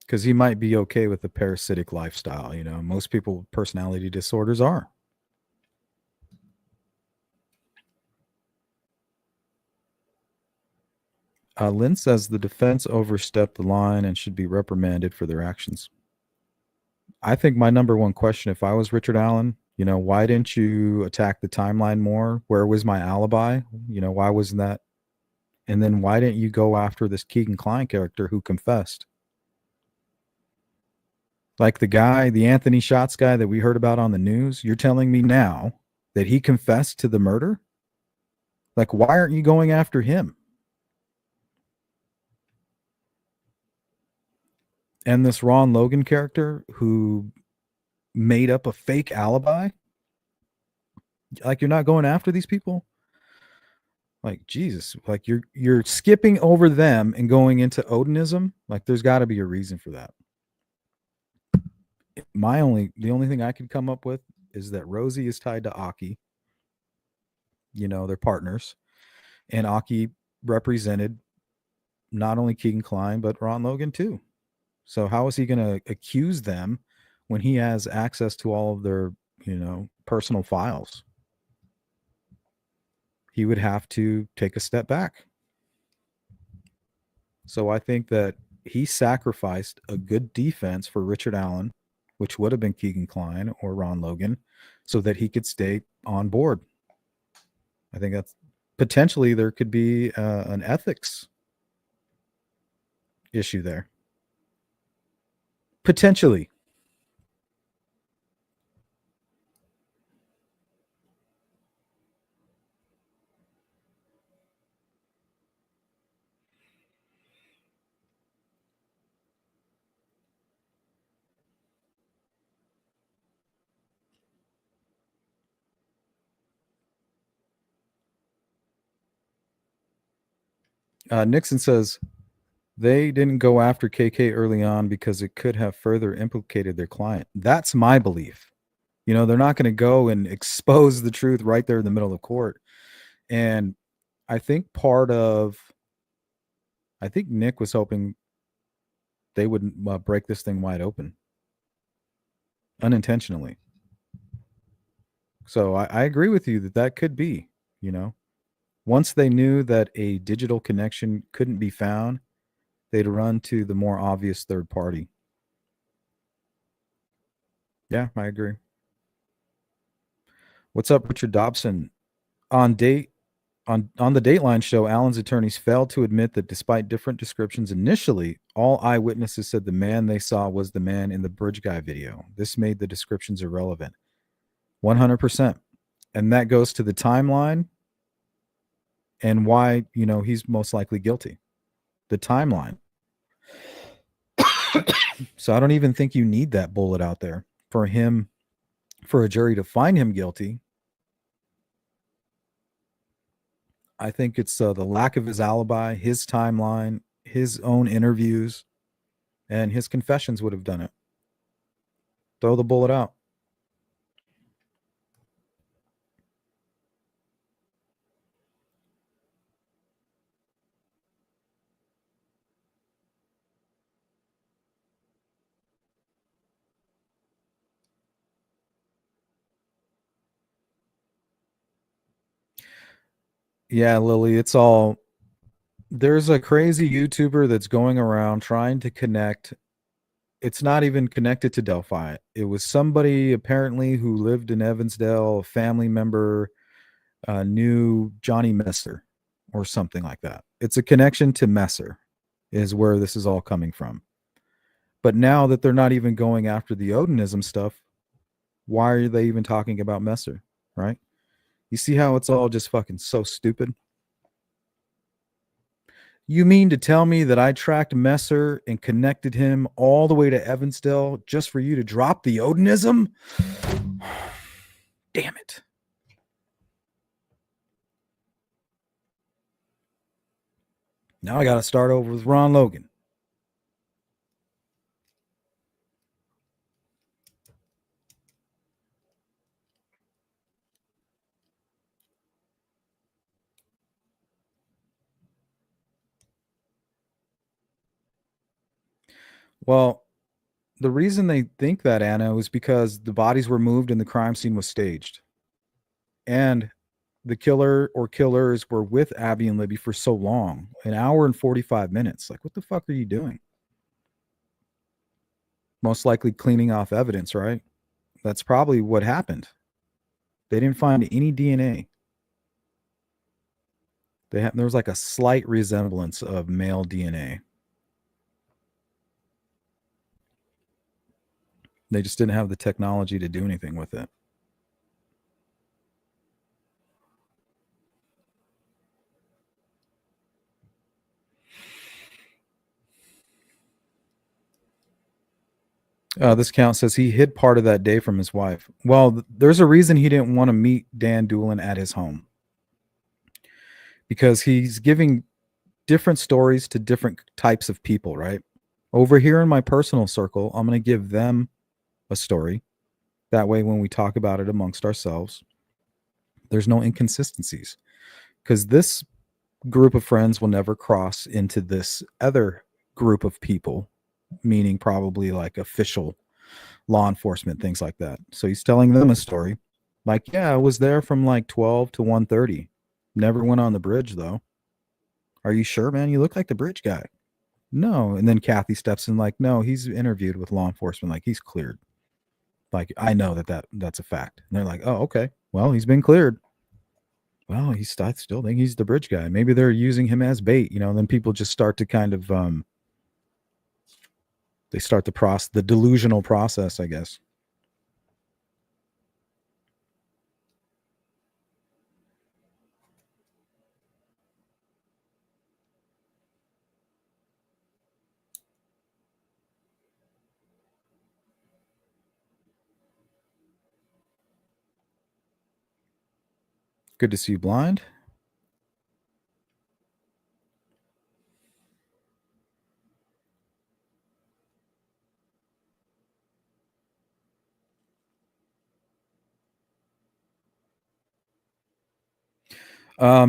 Because he might be okay with the parasitic lifestyle. Most people with personality disorders are. Lynn says the defense overstepped the line and should be reprimanded for their actions. I think my number one question, if I was Richard Allen, why didn't you attack the timeline more? Where was my alibi? Why wasn't that? And then why didn't you go after this Keegan Kline character who confessed? Like the Anthony Shots guy that we heard about on the news, you're telling me now that he confessed to the murder? Like, why aren't you going after him? And this Ron Logan character who made up a fake alibi? Like, you're not going after these people? Like, Jesus, like you're skipping over them and going into Odinism? Like, there's got to be a reason for that. The only thing I could come up with is that Rosie is tied to Aki. They're partners. And Aki represented not only Keegan Kline, but Ron Logan too. So how is he going to accuse them when he has access to all of their, personal files? He would have to take a step back. So I think that he sacrificed a good defense for Richard Allen, which would have been Keegan Kline or Ron Logan, so that he could stay on board. I think that's potentially there could be an ethics issue there. Potentially. Nixon says they didn't go after KK early on because it could have further implicated their client. That's my belief. They're not going to go and expose the truth right there in the middle of court. And I think Nick was hoping they wouldn't break this thing wide open unintentionally. So I agree with you that could be, once they knew that a digital connection couldn't be found, they'd run to the more obvious third party. Yeah, I agree. What's up, Richard Dobson? On the Dateline show, Allen's attorneys failed to admit that despite different descriptions initially, all eyewitnesses said the man they saw was the man in the bridge guy video. This made the descriptions irrelevant. 100%. And that goes to the timeline and why, he's most likely guilty. The timeline. So I don't even think you need that bullet out there for a jury to find him guilty. I think it's the lack of his alibi, his timeline, his own interviews, and his confessions would have done it. Throw the bullet out. Yeah, Lily, there's a crazy YouTuber that's going around trying to connect. It's not even connected to Delphi. It was somebody apparently who lived in Evansdale, a family member, knew Johnny Messer or something like that. It's a connection to Messer is where this is all coming from. But now that they're not even going after the Odinism stuff, why are they even talking about Messer, right? You see how it's all just fucking so stupid? You mean to tell me that I tracked Messer and connected him all the way to Evansdale just for you to drop the Odinism? Damn it. Now I got to start over with Ron Logan. Well, the reason they think that, Anna, is because the bodies were moved and the crime scene was staged. And the killer or killers were with Abby and Libby for so long, an hour and 45 minutes. Like, what the fuck are you doing? Most likely cleaning off evidence, right? That's probably what happened. They didn't find any DNA. There was like a slight resemblance of male DNA. They just didn't have the technology to do anything with it. This account says he hid part of that day from his wife. Well, there's a reason he didn't want to meet Dan Doolin at his home, because he's giving different stories to different types of people, right? Over here in my personal circle, I'm going to give them a story. That way, when we talk about it amongst ourselves, there's no inconsistencies, because this group of friends will never cross into this other group of people, meaning probably like official law enforcement, things like that. So he's telling them a story. Like, yeah, I was there from like 12 to 1:30. Never went on the bridge though. Are you sure, man? You look like the bridge guy. No. And then Kathy steps in like, no, he's interviewed with law enforcement. Like, he's cleared. Like, I know that's a fact. And they're like, oh, okay. Well, he's been cleared. Well, I still think he's the bridge guy. Maybe they're using him as bait, and then people just start to kind of they start the delusional process, I guess. Good to see you, Blind.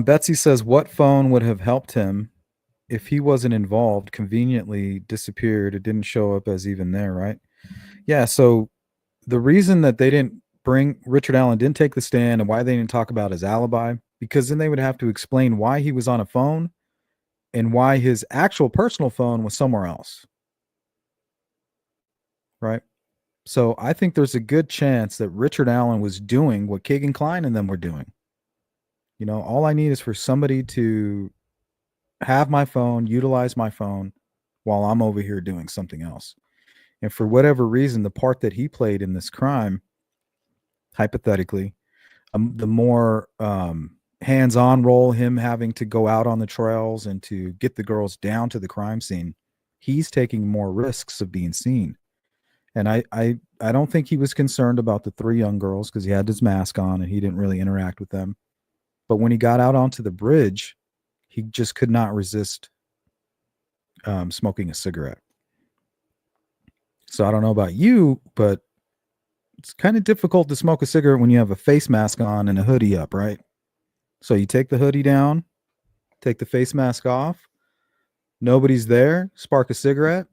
Betsy says, what phone would have helped him if he wasn't involved? Conveniently disappeared. It didn't show up as even there, right? Yeah. So the reason that they didn't bring Richard Allen didn't take the stand and why they didn't talk about his alibi, because then they would have to explain why he was on a phone and why his actual personal phone was somewhere else. Right. So I think there's a good chance that Richard Allen was doing what Keegan Kline and them were doing. All I need is for somebody to have my phone, utilize my phone while I'm over here doing something else. And for whatever reason, the part that he played in this crime, hypothetically, the more hands-on role, him having to go out on the trails and to get the girls down to the crime scene, he's taking more risks of being seen. And I don't think he was concerned about the three young girls because he had his mask on and he didn't really interact with them. But when he got out onto the bridge, he just could not resist smoking a cigarette. So I don't know about you, but it's kind of difficult to smoke a cigarette when you have a face mask on and a hoodie up, right? So you take the hoodie down, take the face mask off, nobody's there, spark a cigarette,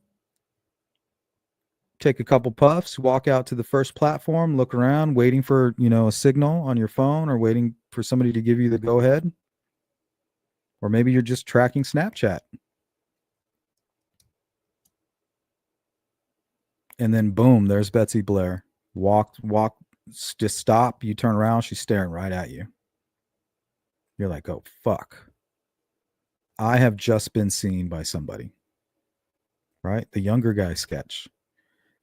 take a couple puffs, walk out to the first platform, look around, waiting for, a signal on your phone or waiting for somebody to give you the go ahead. Or maybe you're just tracking Snapchat. And then boom, there's Betsy Blair. Walk, just stop. You turn around, she's staring right at you. You're like, oh, fuck. I have just been seen by somebody. Right? The younger guy sketch.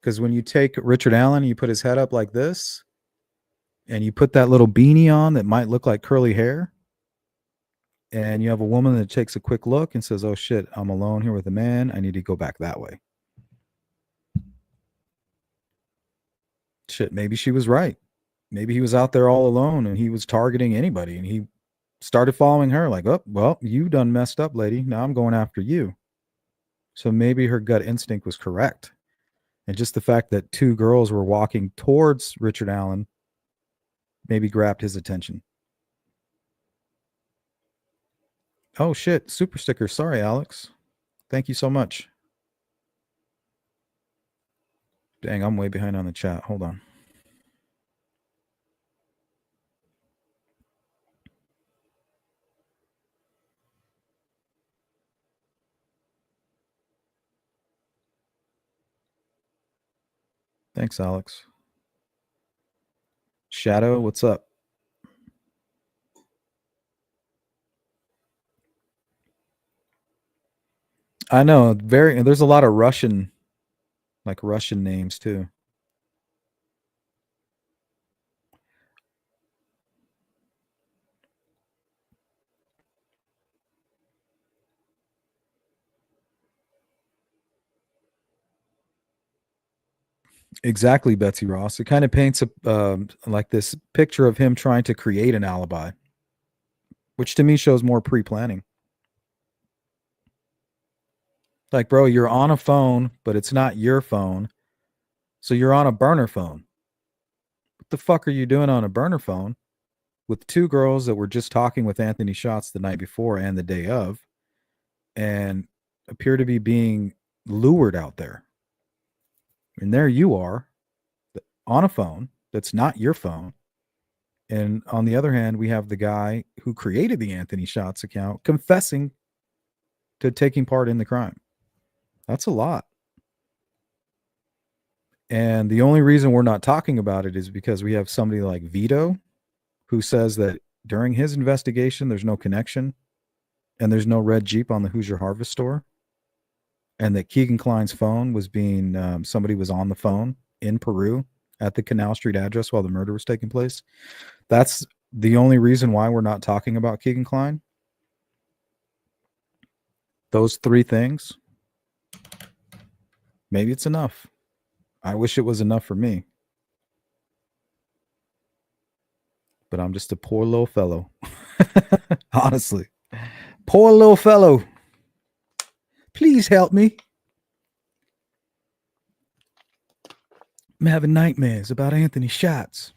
Because when you take Richard Allen, you put his head up like this, and you put that little beanie on that might look like curly hair, and you have a woman that takes a quick look and says, oh shit, I'm alone here with a man. I need to go back that way. Shit, maybe she was right. Maybe he was out there all alone and he was targeting anybody and he started following her like, oh, well, you done messed up, lady. Now I'm going after you. So maybe her gut instinct was correct. And just the fact that two girls were walking towards Richard Allen maybe grabbed his attention. Oh, shit. Super sticker. Sorry, Alex. Thank you so much. Dang, I'm way behind on the chat. Hold on. Thanks, Alex. Shadow, what's up? I know, there's a lot of Russian names too. Exactly, Betsy Ross. It kind of paints like this picture of him trying to create an alibi, which to me shows more pre-planning. Like, bro, you're on a phone, but it's not your phone. So you're on a burner phone. What the fuck are you doing on a burner phone with two girls that were just talking with Anthony Schatz the night before and the day of and appear to be being lured out there? And there you are on a phone that's not your phone. And on the other hand, we have the guy who created the Anthony Schatz account confessing to taking part in the crime. That's a lot. And the only reason we're not talking about it is because we have somebody like Vito who says that during his investigation, there's no connection and there's no red Jeep on the Hoosier Harvest store. And that Keegan Klein's phone was being, somebody was on the phone in Peru at the Canal Street address while the murder was taking place. That's the only reason why we're not talking about Keegan Klein. Those three things, maybe it's enough. I wish it was enough for me. But I'm just a poor little fellow. Honestly. Poor little fellow. Please help me. I'm having nightmares about Anthony Schatz.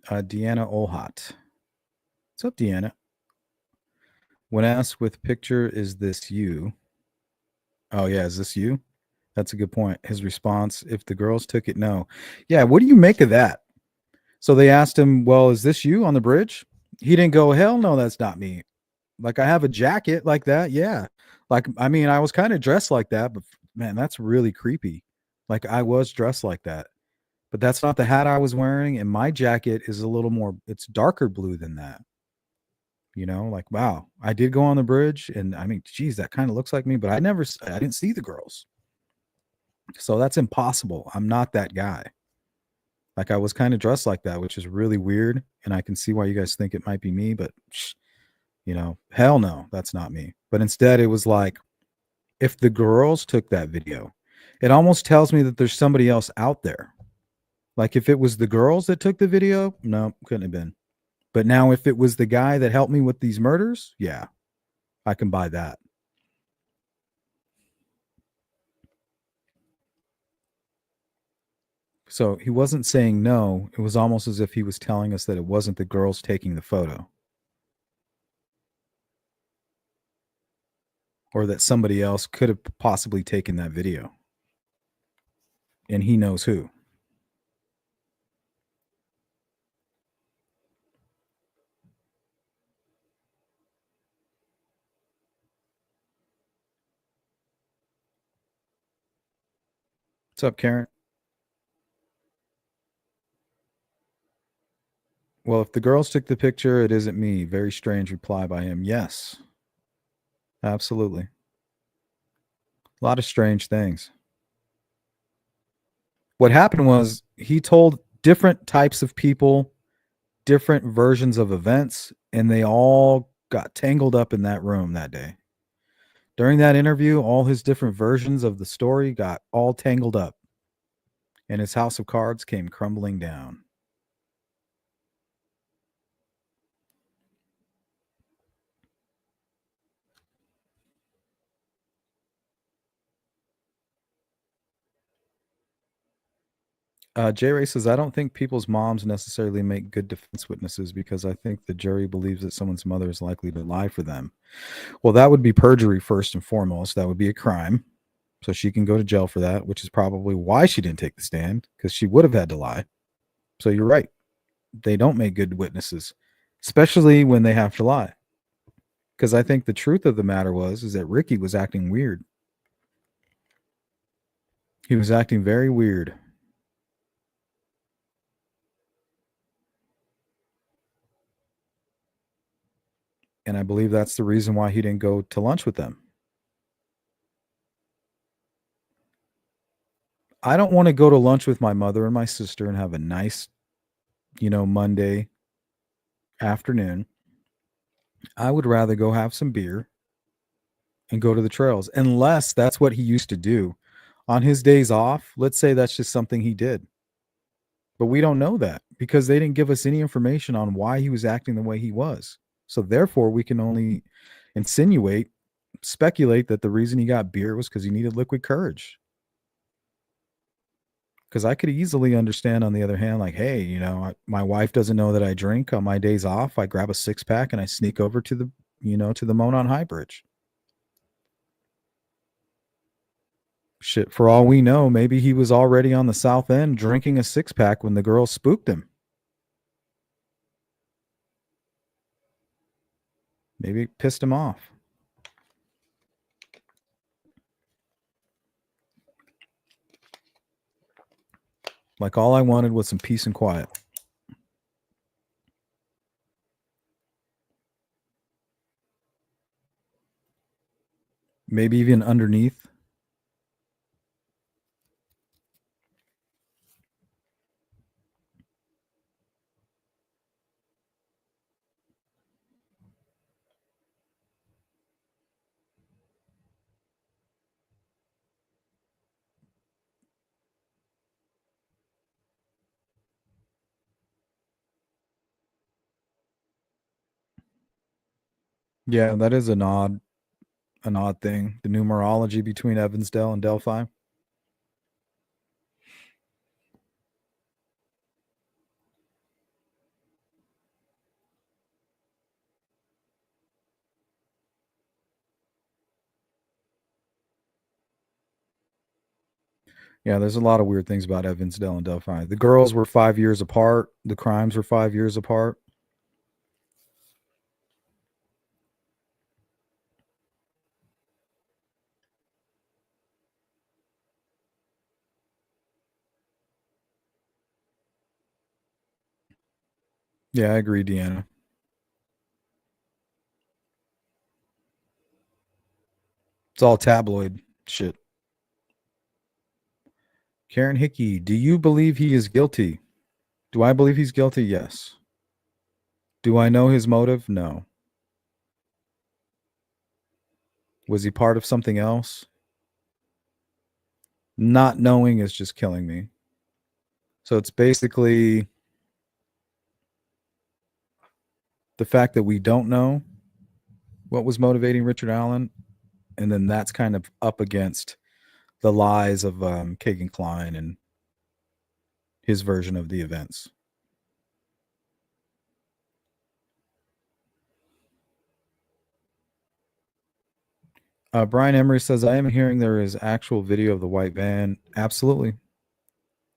Deanna Olhot. What's up, Deanna? When asked with picture, is this you? Oh, yeah, is this you? That's a good point. His response, if the girls took it, no. Yeah, what do you make of that? So they asked him, well, is this you on the bridge? He didn't go, hell no, that's not me. Like, I have a jacket like that. Yeah. Like, I mean, I was kind of dressed like that, but man, that's really creepy. Like, I was dressed like that, but that's not the hat I was wearing. And my jacket is a little more, it's darker blue than that. You know, like, wow, I did go on the bridge. And I mean, geez, that kind of looks like me, but I didn't see the girls. So that's impossible. I'm not that guy. Like, I was kind of dressed like that, which is really weird. And I can see why you guys think it might be me, but you know, hell no, that's not me. But instead, it was like, if the girls took that video, it almost tells me that there's somebody else out there. Like, if it was the girls that took the video, no, couldn't have been. But now, if it was the guy that helped me with these murders, yeah, I can buy that. So he wasn't saying no. It was almost as if he was telling us that it wasn't the girls taking the photo, or that somebody else could have possibly taken that video. And he knows who. What's up, Karen? Well, if the girls took the picture, it isn't me. Very strange reply by him. Yes, absolutely. A lot of strange things. What happened was he told different types of people different versions of events, and they all got tangled up in that room that day. During that interview, all his different versions of the story got all tangled up, and his house of cards came crumbling down. J Ray says, I don't think people's moms necessarily make good defense witnesses because I think the jury believes that someone's mother is likely to lie for them. Well, that would be perjury first and foremost. That would be a crime. So she can go to jail for that, which is probably why she didn't take the stand, because she would have had to lie. So you're right. They don't make good witnesses, especially when they have to lie. Because I think the truth of the matter is that Ricky was acting weird. He was acting very weird. And I believe that's the reason why he didn't go to lunch with them. I don't want to go to lunch with my mother and my sister and have a nice, Monday afternoon. I would rather go have some beer and go to the trails, unless that's what he used to do on his days off. Let's say that's just something he did. But we don't know that because they didn't give us any information on why he was acting the way he was. So therefore, we can only insinuate, speculate that the reason he got beer was because he needed liquid courage. Because I could easily understand, on the other hand, like, hey, my wife doesn't know that I drink on my days off. I grab a 6-pack and I sneak over to the Monon High Bridge. Shit, for all we know, maybe he was already on the South End drinking a 6-pack when the girl spooked him. Maybe it pissed him off. Like, all I wanted was some peace and quiet. Maybe even underneath. Yeah, that is an odd thing. The numerology between Evansdale and Delphi. Yeah, there's a lot of weird things about Evansdale and Delphi. The girls were 5 years apart. The crimes were 5 years apart. Yeah, I agree, Deanna. It's all tabloid shit. Karen Hickey, do you believe he is guilty? Do I believe he's guilty? Yes. Do I know his motive? No. Was he part of something else? Not knowing is just killing me. So it's basically the fact that we don't know what was motivating Richard Allen, and then that's kind of up against the lies of Kagan Klein and his version of the events. Brian Emery says, I am hearing there is actual video of the white van. Absolutely.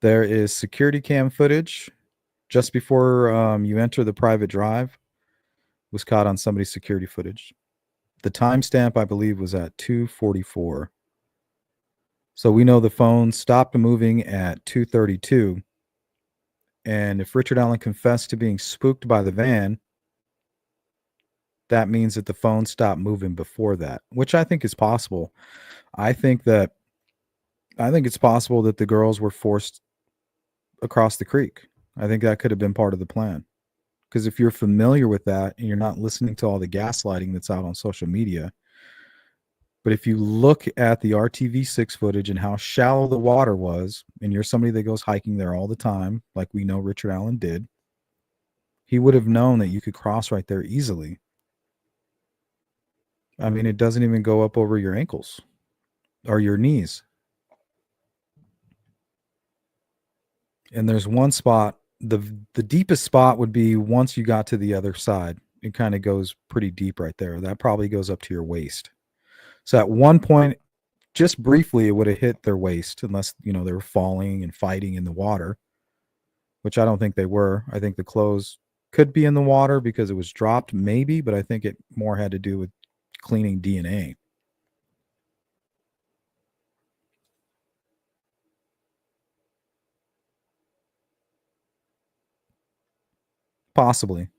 There is security cam footage just before you enter the private drive. Was caught on somebody's security footage. The timestamp, I believe, was at 2:44. So we know the phone stopped moving at 2:32. And if Richard Allen confessed to being spooked by the van, that means that the phone stopped moving before that, which I think is possible. I think it's possible that the girls were forced across the creek. I think that could have been part of the plan. Because if you're familiar with that and you're not listening to all the gaslighting that's out on social media, But if you look at the RTV6 footage and how shallow the water was, and you're somebody that goes hiking there all the time, like we know Richard Allen did, he would have known that you could cross right there easily. I mean, it doesn't even go up over your ankles or your knees. And there's one spot, the deepest spot would be once you got to the other side. It kind of goes pretty deep right there. That probably goes up to your waist. So at one point, just briefly, it would have hit their waist, unless they were falling and fighting in the water, which I don't think they were. I think the clothes could be in the water because it was dropped, maybe, but I think it more had to do with cleaning DNA. Possibly.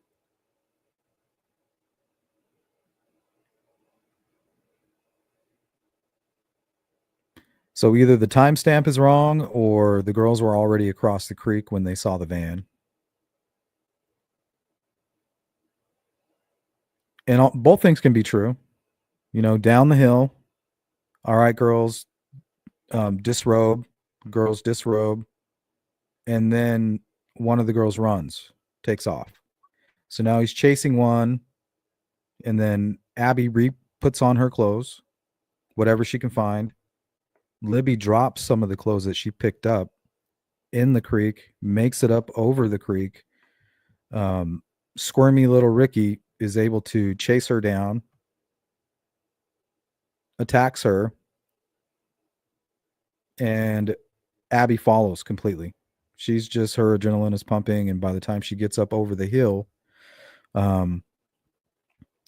So either the timestamp is wrong or the girls were already across the creek when they saw the van. And both things can be true. Down the hill. All right, girls, disrobe. Girls disrobe. And then one of the girls runs, takes off. So now he's chasing one. And then Abby puts on her clothes, whatever she can find. Libby drops some of the clothes that she picked up in the creek, makes it up over the creek. Squirmy little Ricky is able to chase her down, attacks her, and Abby follows completely. She's just, her adrenaline is pumping, and by the time she gets up over the hill,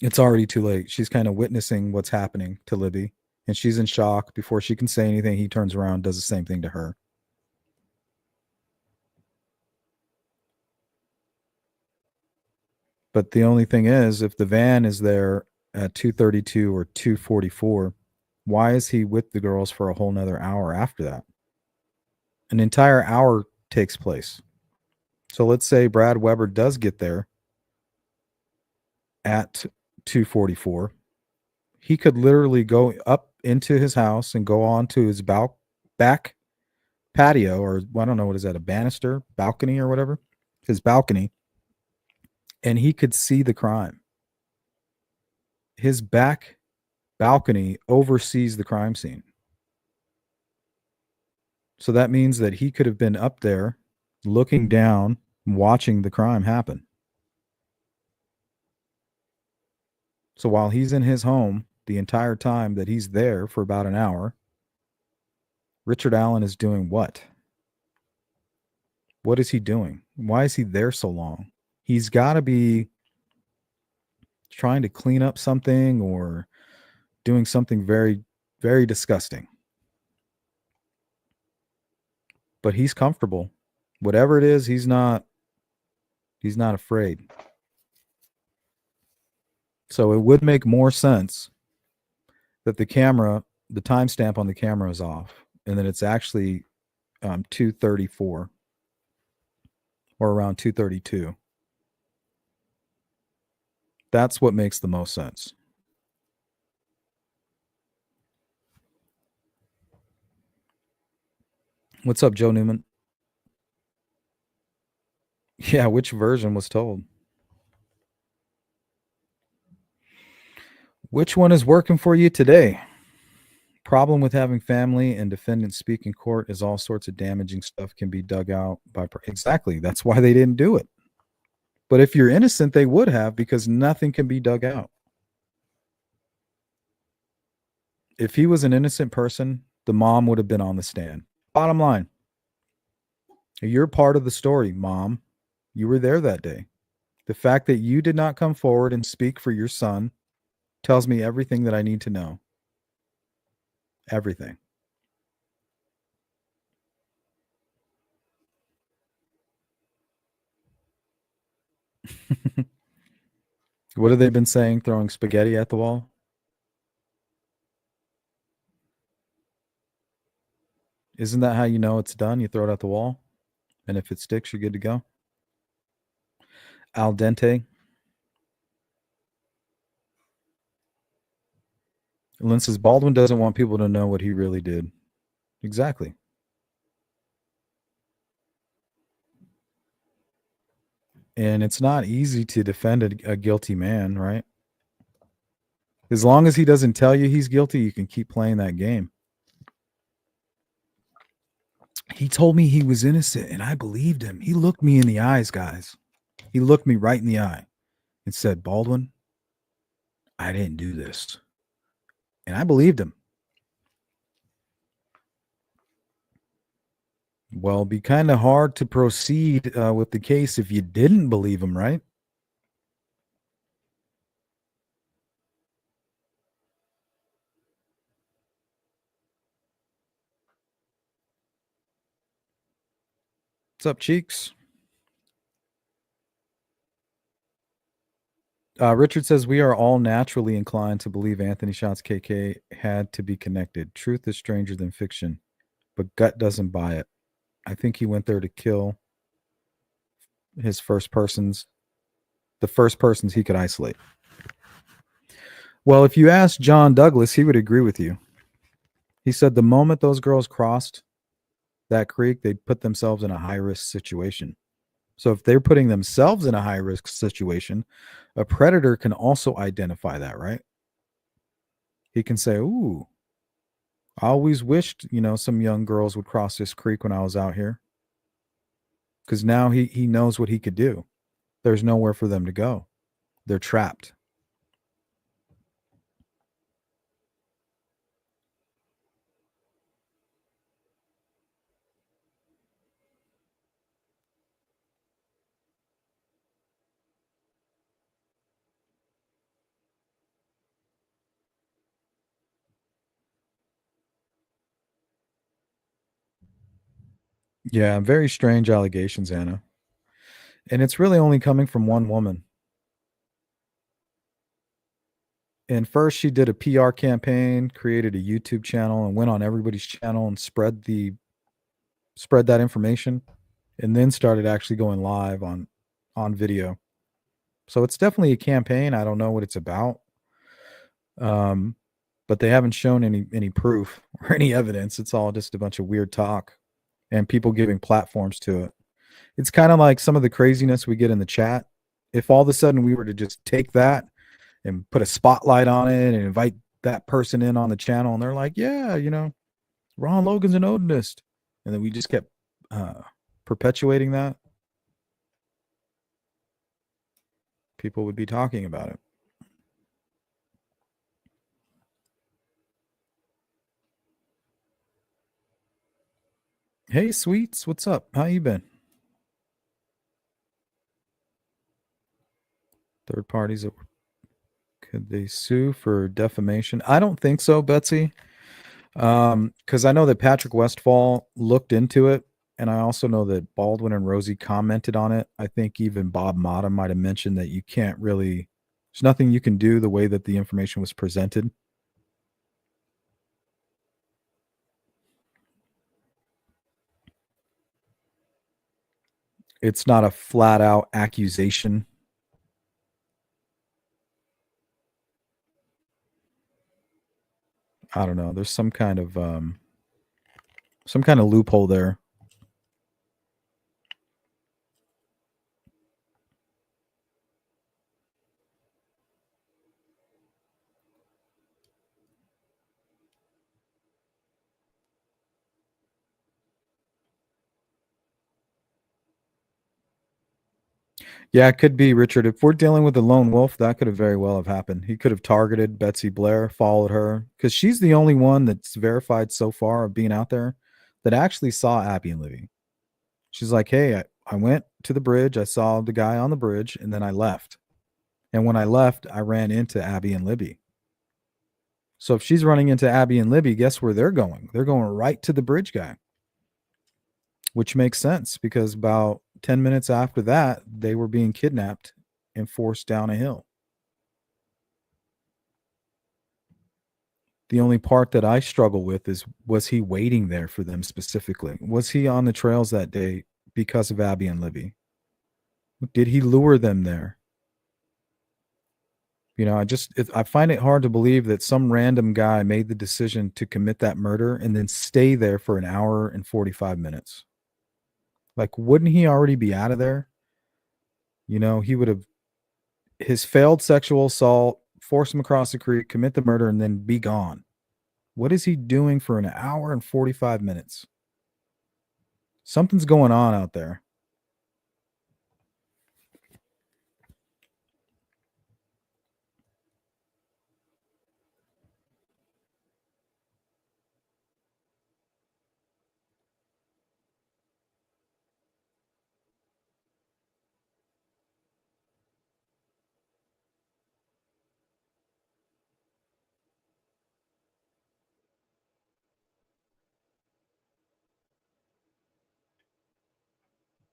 it's already too late. She's kind of witnessing what's happening to Libby, and she's in shock. Before she can say anything, he turns around, does the same thing to her. But the only thing is, if the van is there at 2:32 or 2:44, why is he with the girls for a whole nother hour after that? An entire hour takes place. So let's say Brad Weber does get there at 2:44. He could literally go up into his house and go on to his back patio, or I don't know, what is that, a banister, balcony or whatever, his balcony, and he could see the crime. His back balcony oversees the crime scene. So that means that he could have been up there looking down, watching the crime happen. So while he's in his home, the entire time that he's there for about an hour, Richard Allen is doing what? What is he doing? Why is he there so long? He's got to be trying to clean up something or doing something very, very disgusting. But he's comfortable. Whatever it is, he's not afraid. So it would make more sense that the timestamp on the camera is off, and then it's actually 2:34 or around 2:32. That's what makes the most sense. What's up, Joe Newman? Yeah, which version was told? Which one is working for you today? Problem with having family and defendants speak in court is all sorts of damaging stuff can be dug out by. Exactly. That's why they didn't do it. But if you're innocent, they would have, because nothing can be dug out. If he was an innocent person, the mom would have been on the stand. Bottom line, you're part of the story, Mom. You were there that day. The fact that you did not come forward and speak for your son tells me everything that I need to know. Everything. What have they been saying? Throwing spaghetti at the wall? Isn't that how you know it's done? You throw it at the wall, and if it sticks, you're good to go. Al dente. Lynn says Baldwin doesn't want people to know what he really did. Exactly. And it's not easy to defend a guilty man, right? As long as he doesn't tell you he's guilty, you can keep playing that game. He told me he was innocent, and I believed him. He looked me in the eyes, guys. He looked me right in the eye and said, Baldwin, I didn't do this. And I believed him. Well, it'd be kind of hard to proceed with the case if you didn't believe him, right? What's up, Cheeks? Richard says, we are all naturally inclined to believe Anthony Shots KK had to be connected. Truth is stranger than fiction, but gut doesn't buy it. I think he went there to kill the first persons he could isolate. Well, if you ask John Douglas, he would agree with you. He said the moment those girls crossed that creek, they'd put themselves in a high-risk situation. So if they're putting themselves in a high-risk situation, a predator can also identify that, right? He can say, ooh, I always wished, some young girls would cross this creek when I was out here. Because now he knows what he could do. There's nowhere for them to go. They're trapped. Yeah, very strange allegations, Anna. And it's really only coming from one woman. And first she did a PR campaign, created a YouTube channel, and went on everybody's channel and spread that information, and then started actually going live on video. So it's definitely a campaign. I don't know what it's about. But they haven't shown any proof or any evidence. It's all just a bunch of weird talk and people giving platforms to it. It's kind of like some of the craziness we get in the chat. If all of a sudden we were to just take that and put a spotlight on it and invite that person in on the channel, and they're like, yeah, Ron Logan's an Odinist. And then we just kept perpetuating that, people would be talking about it. Hey, Sweets, what's up? How you been? Third parties, could they sue for defamation? I don't think so, Betsy. Because I know that Patrick Westfall looked into it, and I also know that Baldwin and Rosie commented on it. I think even Bob Motta might have mentioned that you can't really, there's nothing you can do the way that the information was presented. It's not a flat out accusation. I don't know. There's some kind of loophole there. Yeah, it could be, Richard. If we're dealing with a lone wolf, that could have very well have happened. He could have targeted Betsy Blair, followed her, because she's the only one that's verified so far of being out there that actually saw Abby and Libby. She's like, hey, I went to the bridge. I saw the guy on the bridge, and then I left. And when I left, I ran into Abby and Libby. So if she's running into Abby and Libby, guess where they're going? They're going right to the bridge guy, which makes sense because about 10 minutes after that, they were being kidnapped and forced down a hill. The only part that I struggle with is, was he waiting there for them specifically? Was he on the trails that day because of Abby and Libby? Did he lure them there? I find it hard to believe that some random guy made the decision to commit that murder and then stay there for an hour and 45 minutes. Like, wouldn't he already be out of there? He would have his failed sexual assault, force him across the creek, commit the murder, and then be gone. What is he doing for an hour and 45 minutes? Something's going on out there.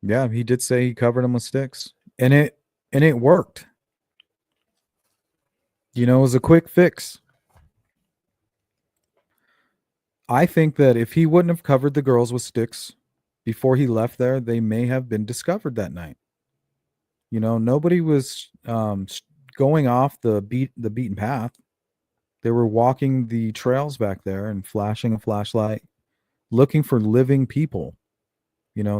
Yeah, he did say he covered him with sticks. And it worked. It was a quick fix. I think that if he wouldn't have covered the girls with sticks before he left there, they may have been discovered that night. Nobody was going off the beaten path. They were walking the trails back there and flashing a flashlight, looking for living people.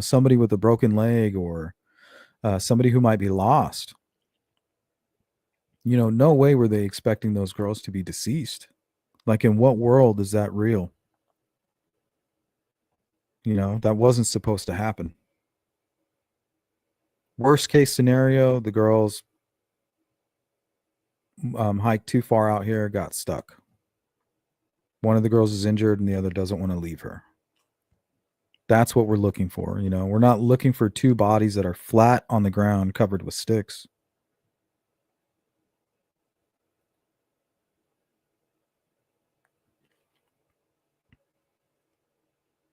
Somebody with a broken leg or somebody who might be lost. No way were they expecting those girls to be deceased. Like, in what world is that real? That wasn't supposed to happen. Worst case scenario, the girls hiked too far out here, got stuck. One of the girls is injured and the other doesn't want to leave her. That's what we're looking for. We're not looking for two bodies that are flat on the ground covered with sticks.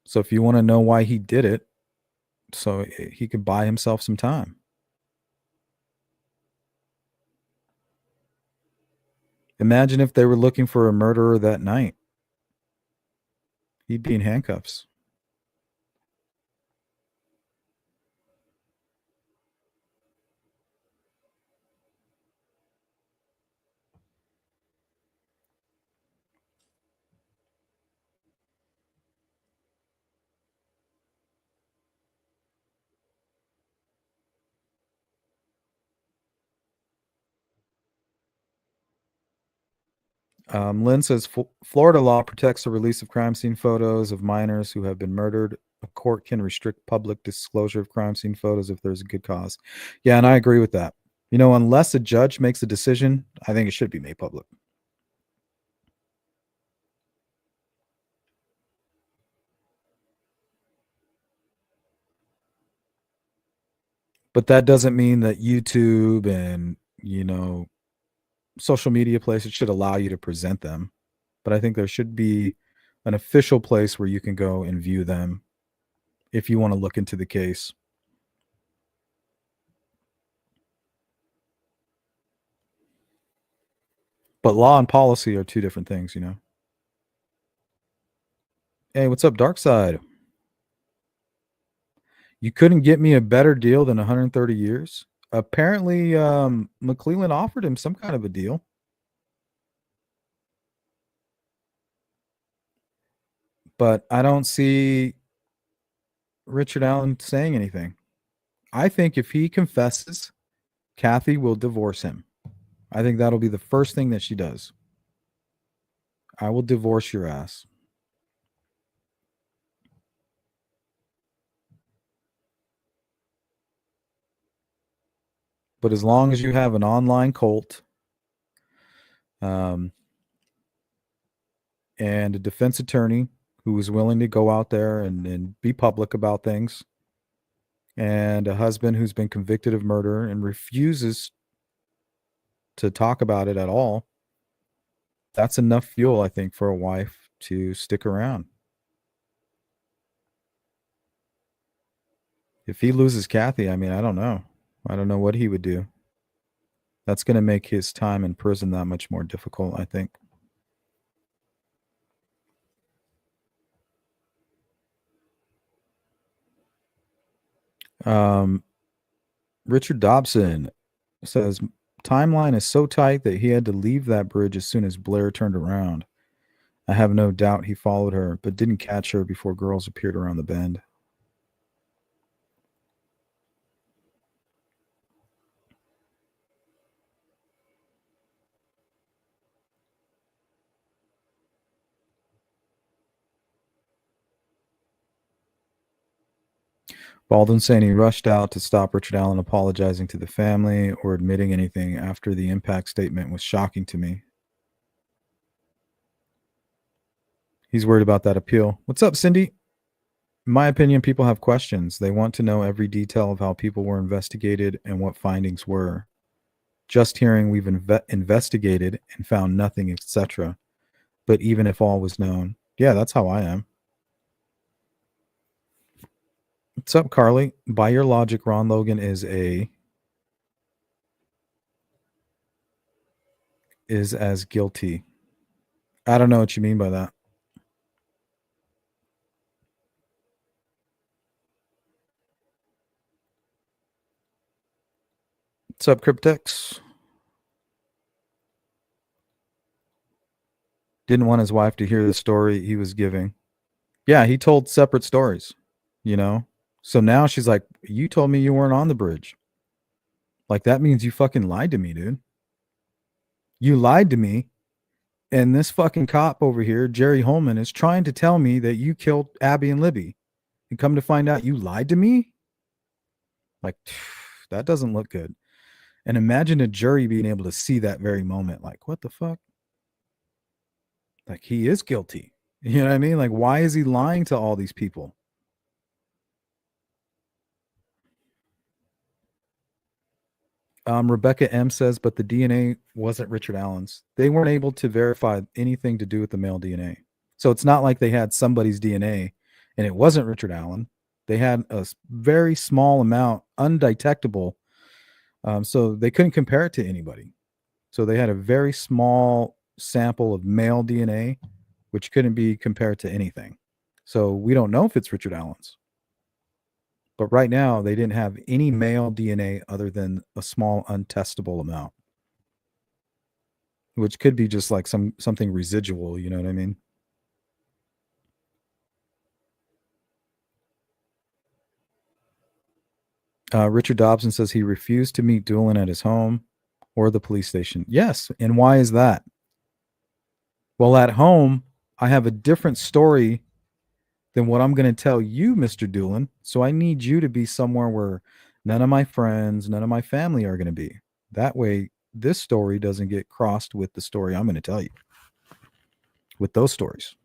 So if you want to know why he did it, so he could buy himself some time. Imagine if they were looking for a murderer that night. He'd be in handcuffs. Lynn says Florida law protects the release of crime scene photos of minors who have been murdered. A court can restrict public disclosure of crime scene photos if there's a good cause. Yeah, and I agree with that. Unless a judge makes a decision, I think it should be made public. But that doesn't mean that YouTube and, social media places should allow you to present them. But I think there should be an official place where you can go and view them if you want to look into the case. But law and policy are two different things. Hey, what's up, Dark Side? You couldn't get me a better deal than 130 years. Apparently, McClellan offered him some kind of a deal. But I don't see Richard Allen saying anything. I think if he confesses, Kathy will divorce him. I think that'll be the first thing that she does. I will divorce your ass. But as long as you have an online cult, and a defense attorney who is willing to go out there and be public about things, and a husband who's been convicted of murder and refuses to talk about it at all, that's enough fuel, I think, for a wife to stick around. If he loses Kathy, I mean, I don't know. I don't know what he would do. That's going to make his time in prison that much more difficult, I think. Richard Dobson says Timeline is so tight that he had to leave that bridge as soon as Blair turned around. I have no doubt he followed her, but didn't catch her before girls appeared around the bend. Baldwin saying he rushed out to stop Richard Allen apologizing to the family or admitting anything after the impact statement was shocking to me. He's worried about that appeal. What's up, Cindy? In my opinion, people have questions. They want to know every detail of how people were investigated and what findings were. Just hearing we've investigated and found nothing, etc. But even if all was known, yeah, that's how I am. What's up, Carly? By your logic, Ron Logan is as guilty. I don't know what you mean by that. What's up, Cryptex? Didn't want his wife to hear the story he was giving. Yeah, he told separate stories, you know? So now she's like, you told me you weren't on the bridge. Like, that means you fucking lied to me, dude. You lied to me. And this fucking cop over here, Jerry Holman, is trying to tell me that you killed Abby and Libby. And come to find out you lied to me? Like, that doesn't look good. And imagine a jury being able to see that very moment. Like, what the fuck? Like, he is guilty. You know what I mean? Like, why is he lying to all these people? Rebecca M says, but the DNA wasn't Richard Allen's. They weren't able to verify anything to do with the male DNA. So it's not like they had somebody's DNA and it wasn't Richard Allen. They had a very small amount, undetectable. So they couldn't compare it to anybody. So they had a very small sample of male DNA, which couldn't be compared to anything. So we don't know if it's Richard Allen's. But right now, they didn't have any male DNA other than a small untestable amount, which could be just like something residual. You know what I mean? Richard Dobson says he refused to meet Doolin at his home or the police station. Yes. And why is that? Well, at home, I have a different story than what I'm going to tell you, Mr. Doolin. So I need you to be somewhere where none of my friends, none of my family are going to be. That way, this story doesn't get crossed with the story I'm going to tell you. With those stories.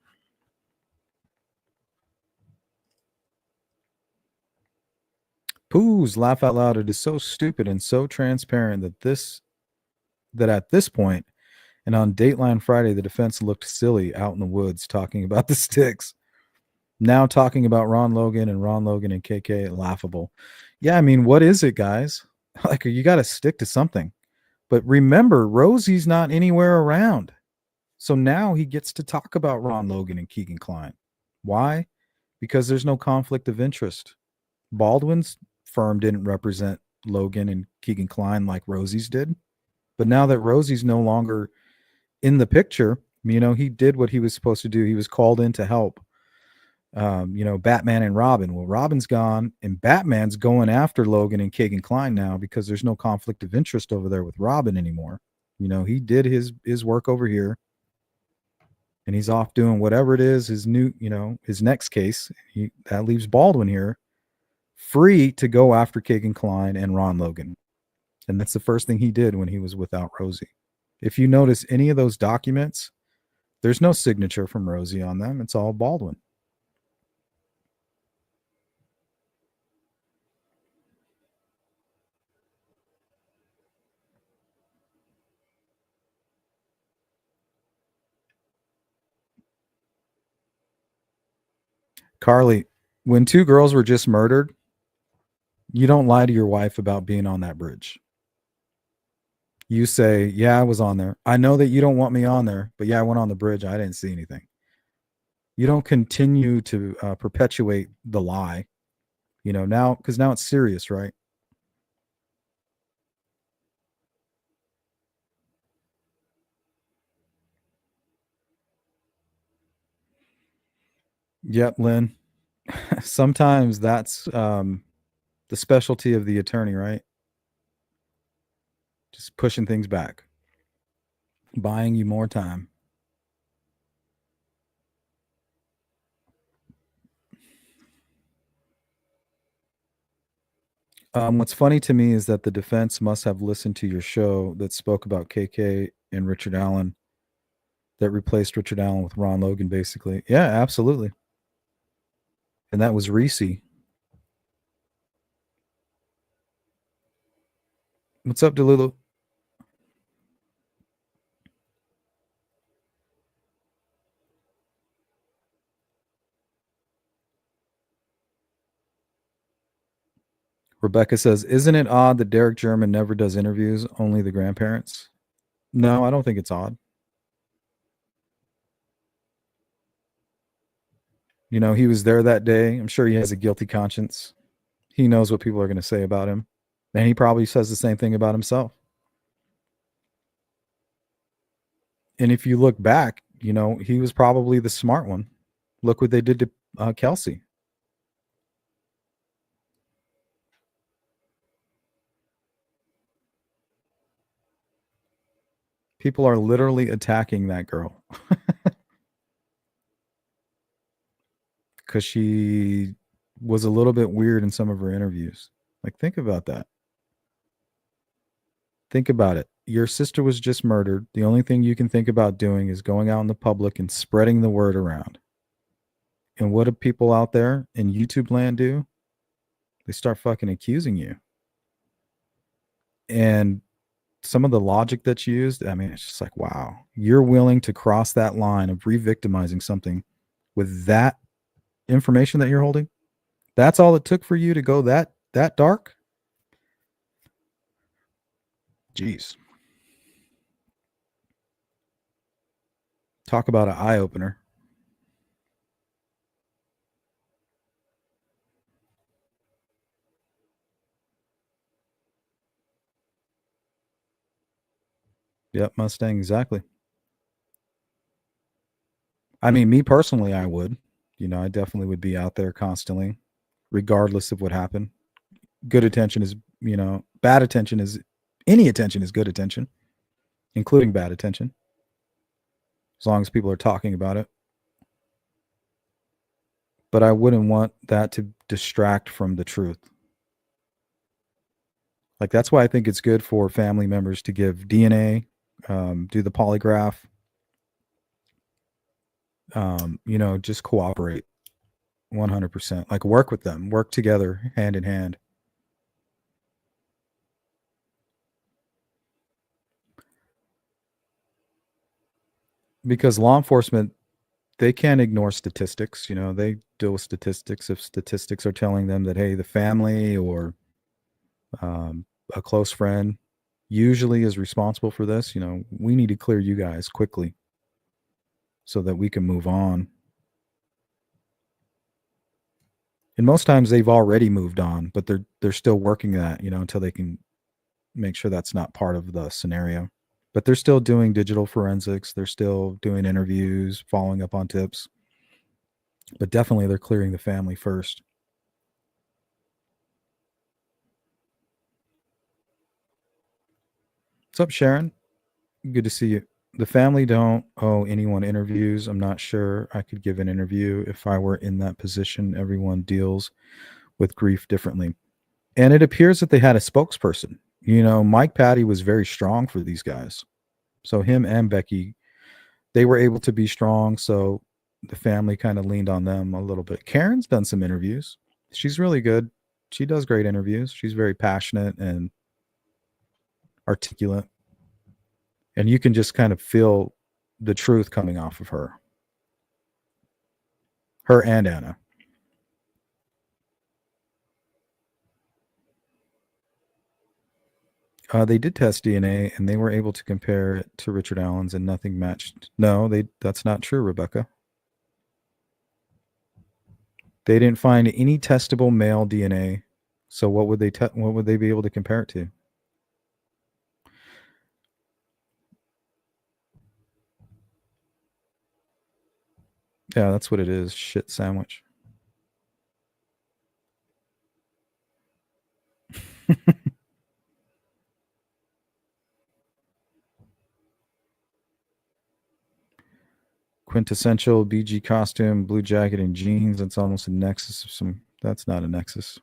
Poos, laugh out loud. It is so stupid and so transparent that at this point, and on Dateline Friday, the defense looked silly out in the woods talking about the sticks. Now talking about Ron Logan and KK, laughable. Yeah, I mean, what is it, guys? Like, you got to stick to something. But remember, Rosie's not anywhere around. So now he gets to talk about Ron Logan and Keegan Kline. Why? Because there's no conflict of interest. Baldwin's firm didn't represent Logan and Keegan Kline like Rosie's did. But now that Rosie's no longer in the picture, he did what he was supposed to do. He was called in to help, Batman and Robin. Well, Robin's gone, and Batman's going after Logan and Keegan Kline now because there's no conflict of interest over there with Robin anymore. He did his work over here, and he's off doing whatever it is, his next case. That leaves Baldwin here free to go after Keegan Kline and Ron Logan. And that's the first thing he did when he was without Rosie. If you notice any of those documents, there's no signature from Rosie on them. It's all Baldwin. Carly, when two girls were just murdered, you don't lie to your wife about being on that bridge. You say, yeah, I was on there. I know that you don't want me on there, but yeah, I went on the bridge. I didn't see anything. You don't continue to perpetuate the lie, now, because now it's serious, right? Yep, Lynn. Sometimes that's the specialty of the attorney, right? Just pushing things back, buying you more time. What's funny to me is that the defense must have listened to your show that spoke about KK and Richard Allen, that replaced Richard Allen with Ron Logan, basically. Yeah, absolutely. And that was Reese. What's up, Delulu? Rebecca says, "Isn't it odd that Derek German never does interviews, only the grandparents?" No, I don't think it's odd. You know, he was there that day. I'm sure he has a guilty conscience. He knows what people are going to say about him. And he probably says the same thing about himself. And if you look back, you know, he was probably the smart one. Look what they did to Kelsey. People are literally attacking that girl because she was a little bit weird in some of her interviews. Like, think about that. Think about it. Your sister was just murdered. The only thing you can think about doing is going out in the public and spreading the word around. And what do people out there in YouTube land do? They start fucking accusing you. And some of the logic that's used, I mean, it's just like, wow, you're willing to cross that line of re-victimizing something with that information that you're holding? That's all it took for you to go that dark? Jeez. Talk about an eye opener. Yep, Mustang, exactly. I mean, me personally, I would. You know, I definitely would be out there constantly, regardless of what happened. Good attention is, you know, bad attention is, any attention is good attention, including bad attention, as long as people are talking about it. But I wouldn't want that to distract from the truth. Like, that's why I think it's good for family members to give DNA, do the polygraph, you know, just cooperate 100%. Like, work with them, work together hand in hand. Because law enforcement, they can't ignore statistics. You know, they deal with statistics. If statistics are telling them that, hey, the family or um, a close friend usually is responsible for this, you know, we need to clear you guys quickly so that we can move on. And most times they've already moved on, but they're still working that, you know, until they can make sure that's not part of the scenario. But they're still doing digital forensics. They're still doing interviews, following up on tips. But definitely they're clearing the family first. What's up, Sharon? Good to see you. The family don't owe anyone interviews. I'm not sure I could give an interview if I were in that position. Everyone deals with grief differently. And it appears that they had a spokesperson. You know, Mike Patty was very strong for these guys. So him and Becky, they were able to be strong. So the family kind of leaned on them a little bit. Karen's done some interviews. She's really good. She does great interviews. She's very passionate and articulate. And you can just kind of feel the truth coming off of her. Her and Anna. They did test DNA and they were able to compare it to Richard Allen's and nothing matched. No, that's not true, Rebecca. They didn't find any testable male DNA. So what would what would they be able to compare it to? Yeah, that's what it is. Shit sandwich. Quintessential BG costume, blue jacket and jeans. That's almost a nexus of some. That's not a nexus.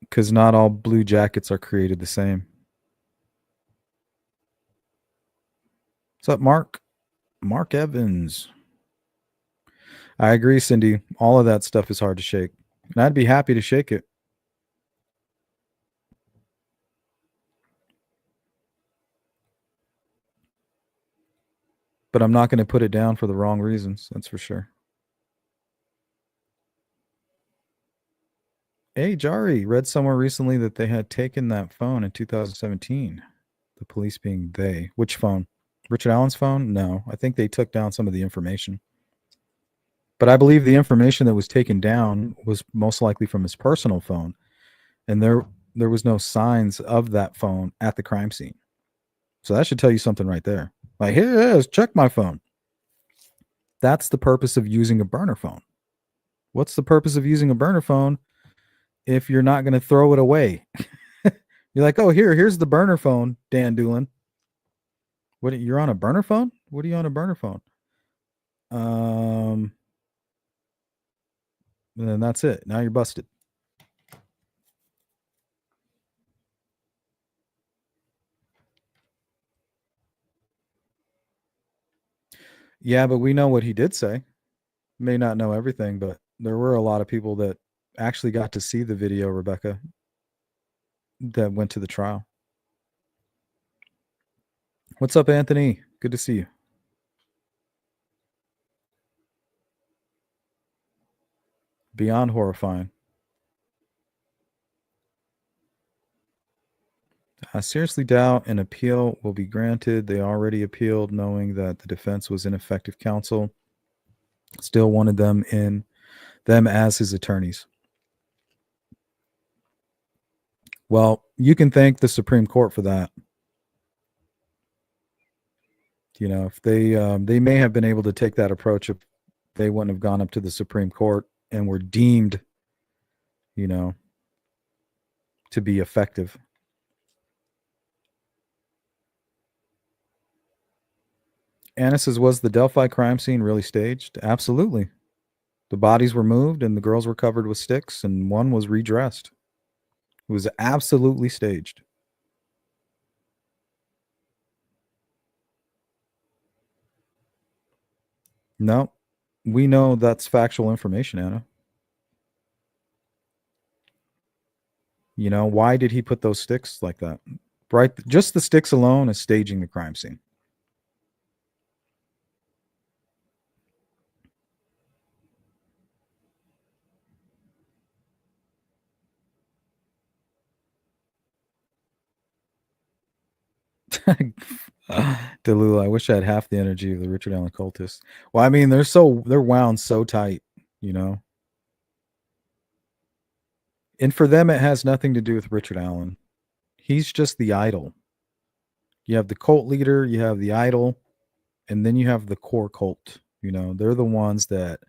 Because not all blue jackets are created the same. What's up, Mark? Mark Evans. I agree, Cindy. All of that stuff is hard to shake. And I'd be happy to shake it. But I'm not going to put it down for the wrong reasons. That's for sure. Hey, Jari, read somewhere recently that they had taken that phone in 2017. The police being they. Which phone? Richard Allen's phone? No. I think they took down some of the information. But I believe the information that was taken down was most likely from his personal phone. And there was no signs of that phone at the crime scene. So that should tell you something right there. Like, here it is, check my phone. That's the purpose of using a burner phone. What's the purpose of using a burner phone if you're not going to throw it away? You're like, oh, here's the burner phone, Dan Doolin. What, you're on a burner phone? What are you on a burner phone? And that's it. Now you're busted. Yeah, but we know what he did say. May not know everything, but there were a lot of people that actually got to see the video, Rebecca, that went to the trial. What's up, Anthony? Good to see you. Beyond horrifying. I seriously doubt an appeal will be granted. They already appealed, knowing that the defense was ineffective counsel. Still wanted them as his attorneys. Well, you can thank the Supreme Court for that. You know, if they may have been able to take that approach if they wouldn't have gone up to the Supreme Court and were deemed, you know, to be effective. Anna says, was the Delphi crime scene really staged? Absolutely. The bodies were moved and the girls were covered with sticks and one was redressed. It was absolutely staged. No, we know that's factual information, Anna. You know, why did he put those sticks like that? Right? Just the sticks alone is staging the crime scene. Delula, I wish I had half the energy of the Richard Allen cultists. Well, I mean, they're wound so tight, you know. And for them, it has nothing to do with Richard Allen. He's just the idol. You have the cult leader, you have the idol, and then you have the core cult. You know, they're the ones that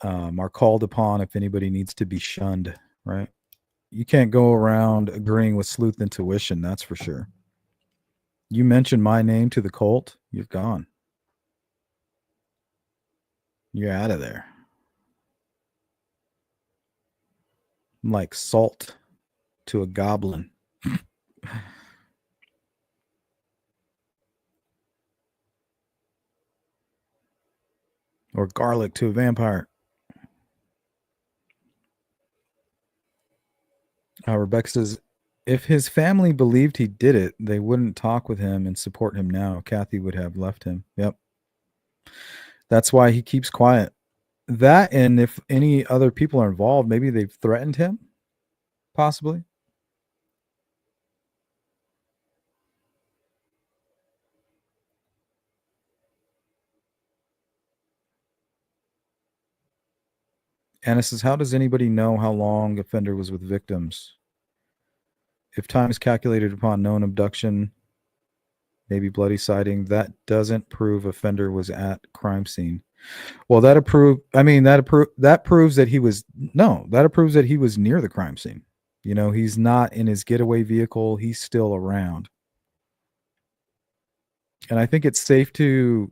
are called upon if anybody needs to be shunned, right? You can't go around agreeing with sleuth intuition, that's for sure. You mention my name to the cult, you're gone. You're out of there. I'm like salt to a goblin. Or garlic to a vampire. Rebecca says, if his family believed he did it, they wouldn't talk with him and support him now. Kathy would have left him. Yep. That's why he keeps quiet. That, and if any other people are involved, maybe they've threatened him, possibly. Anna says, how does anybody know how long offender was with victims? If time is calculated upon known abduction, maybe bloody sighting, that doesn't prove offender was at crime scene. Well, that proves that he was no, that proves that he was near the crime scene. You know, he's not in his getaway vehicle, he's still around. And I think it's safe to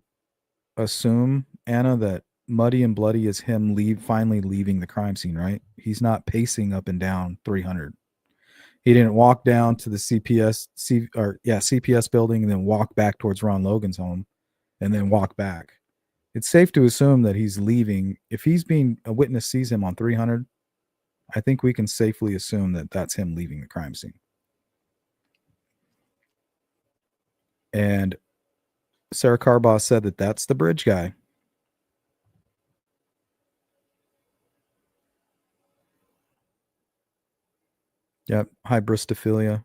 assume, Anna, that muddy and bloody is him finally leaving the crime scene, right? He's not pacing up and down 300. He didn't walk down to the CPS building and then walk back towards Ron Logan's home and then walk back. It's safe to assume that he's leaving. If a witness sees him on 300, I think we can safely assume that that's him leaving the crime scene. And Sarah Carbaugh said that that's the bridge guy. Yep, hybristophilia.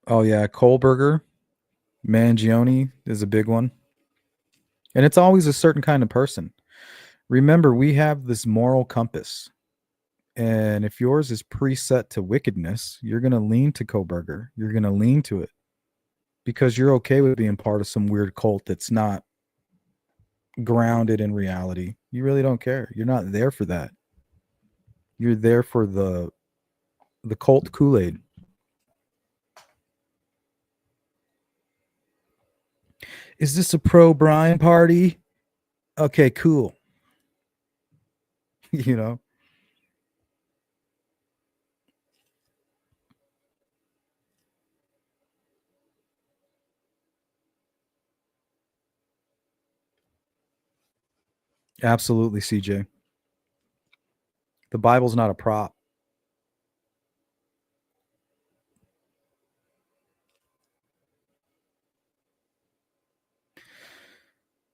Oh yeah, Kohlberger, Mangione is a big one. And it's always a certain kind of person. Remember, we have this moral compass. And if yours is preset to wickedness, you're going to lean to Kohlberger. You're going to lean to it because you're okay with being part of some weird cult that's not grounded in reality. You really don't care. You're not there for that. You're there for the cult Kool-Aid. Is this a pro Brian party? Okay, cool. You know? Absolutely, CJ. The Bible's not a prop.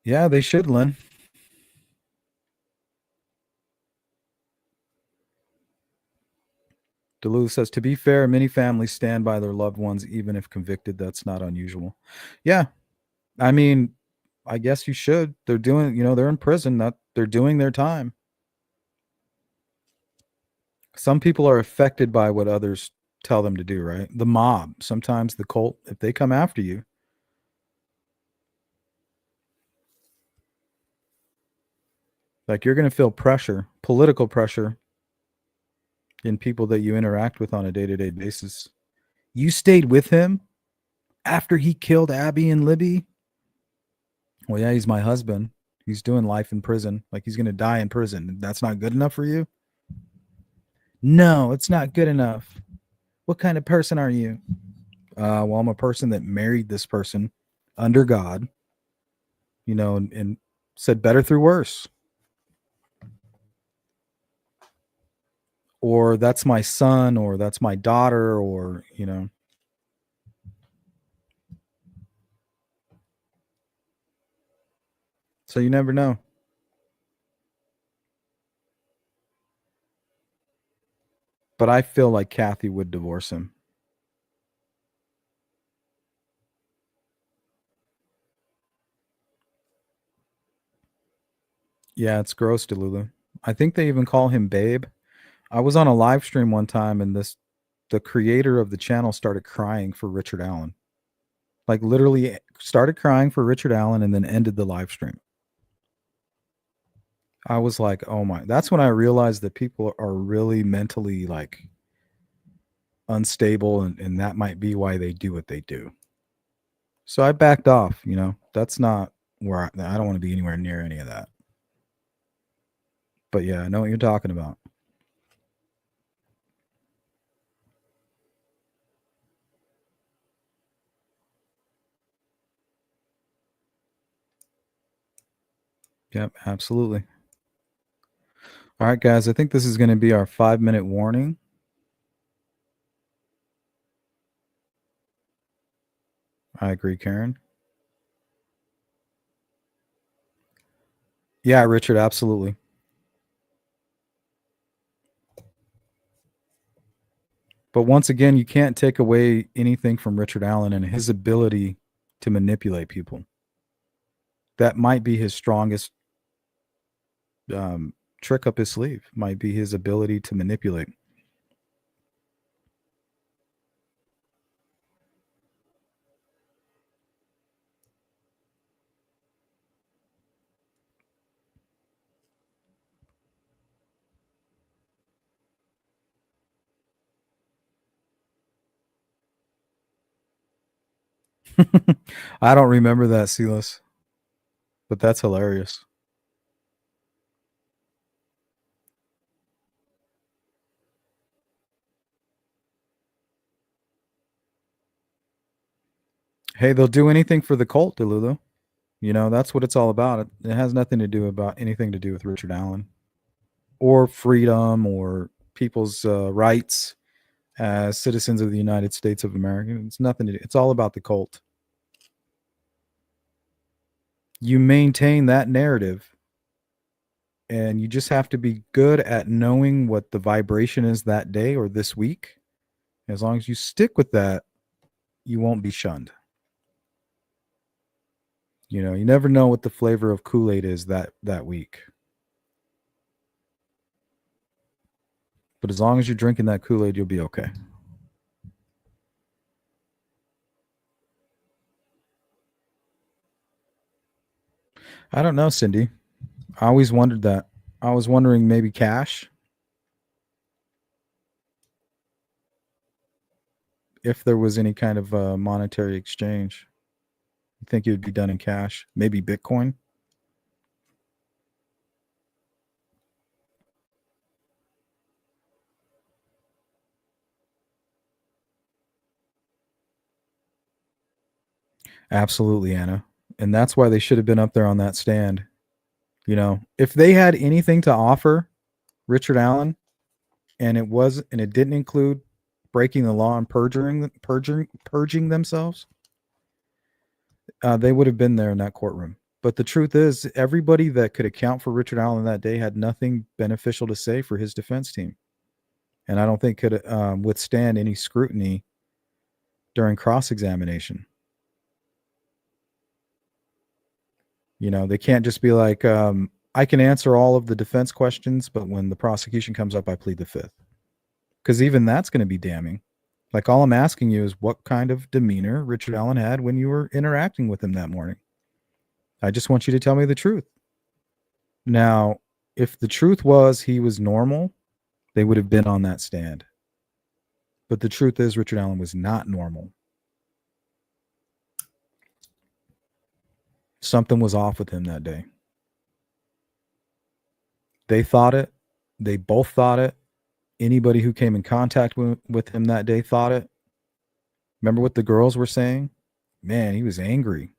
Yeah, they should, Lynn. Duluth says, to be fair, many families stand by their loved ones, even if convicted. That's not unusual. Yeah. I mean, I guess you should. They're doing, they're in prison. They're doing their time. Some people are affected by what others tell them to do, right? The mob, sometimes the cult, if they come after you, like you're going to feel pressure, political pressure in people that you interact with on a day-to-day basis. You stayed with him after he killed Abby and Libby? Well, yeah, he's my husband. He's doing life in prison. Like he's going to die in prison. That's not good enough for you? No, it's not good enough. What kind of person are you? Well, I'm a person that married this person under God, and said better through worse. Or that's my son, or that's my daughter, or. So you never know. But I feel like Kathy would divorce him. Yeah, it's gross, Delulu. I think they even call him Babe. I was on a live stream one time and the creator of the channel started crying for Richard Allen. Like literally started crying for Richard Allen and then ended the live stream. I was like, oh my, that's when I realized that people are really mentally like unstable and that might be why they do what they do. So I backed off, that's not where I don't want to be anywhere near any of that. But yeah, I know what you're talking about. Yep, absolutely. All right, guys, I think this is going to be our 5-minute warning. I agree, Karen. Yeah, Richard, absolutely. But once again, you can't take away anything from Richard Allen and his ability to manipulate people. That might be his strongest um, trick up his sleeve, might be his ability to manipulate. I don't remember that, Silas, but that's hilarious. Hey, they'll do anything for the cult, Delulu. You know, that's what it's all about. It has nothing to do about anything to do with Richard Allen or freedom or people's rights as citizens of the United States of America. It's nothing to do. It's all about the cult. You maintain that narrative, and you just have to be good at knowing what the vibration is that day or this week. As long as you stick with that, you won't be shunned. You know, you never know what the flavor of Kool-Aid is that week. But as long as you're drinking that Kool-Aid, you'll be okay. I don't know, Cindy. I always wondered that. I was wondering maybe cash, if there was any kind of monetary exchange. You think it would be done in cash? Maybe Bitcoin? Absolutely, Anna. And that's why they should have been up there on that stand. You know, if they had anything to offer Richard Allen, and it didn't include breaking the law and purging themselves, they would have been there in that courtroom. But the truth is, everybody that could account for Richard Allen that day had nothing beneficial to say for his defense team, and I don't think could withstand any scrutiny during cross examination. You know, they can't just be like, I can answer all of the defense questions, but when the prosecution comes up, I plead the fifth. Because even that's going to be damning. Like, all I'm asking you is what kind of demeanor Richard Allen had when you were interacting with him that morning. I just want you to tell me the truth. Now, if the truth was he was normal, they would have been on that stand. But the truth is, Richard Allen was not normal. Something was off with him that day. They thought it. They both thought it. Anybody who came in contact with him that day thought it. Remember what the girls were saying? Man, he was angry.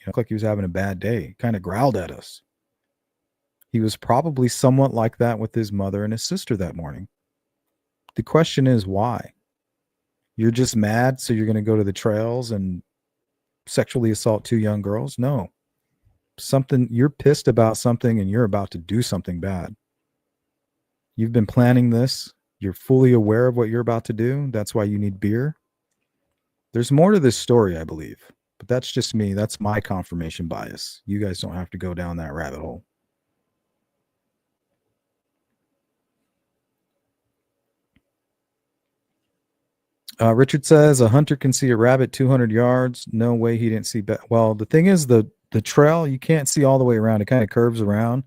Looked like he was having a bad day. Kind of growled at us. He was probably somewhat like that with his mother and his sister that morning. The question is why? You're just mad, so you're going to go to the trails and sexually assault two young girls? No. You're pissed about something and you're about to do something bad. You've been planning this. You're fully aware of what you're about to do. That's why you need beer. There's more to this story, I believe, but that's just me. That's my confirmation bias. You guys don't have to go down that rabbit hole. Richard says a hunter can see a rabbit 200 yards. No way he didn't see. Well, the thing is, the trail, you can't see all the way around. It kind of curves around.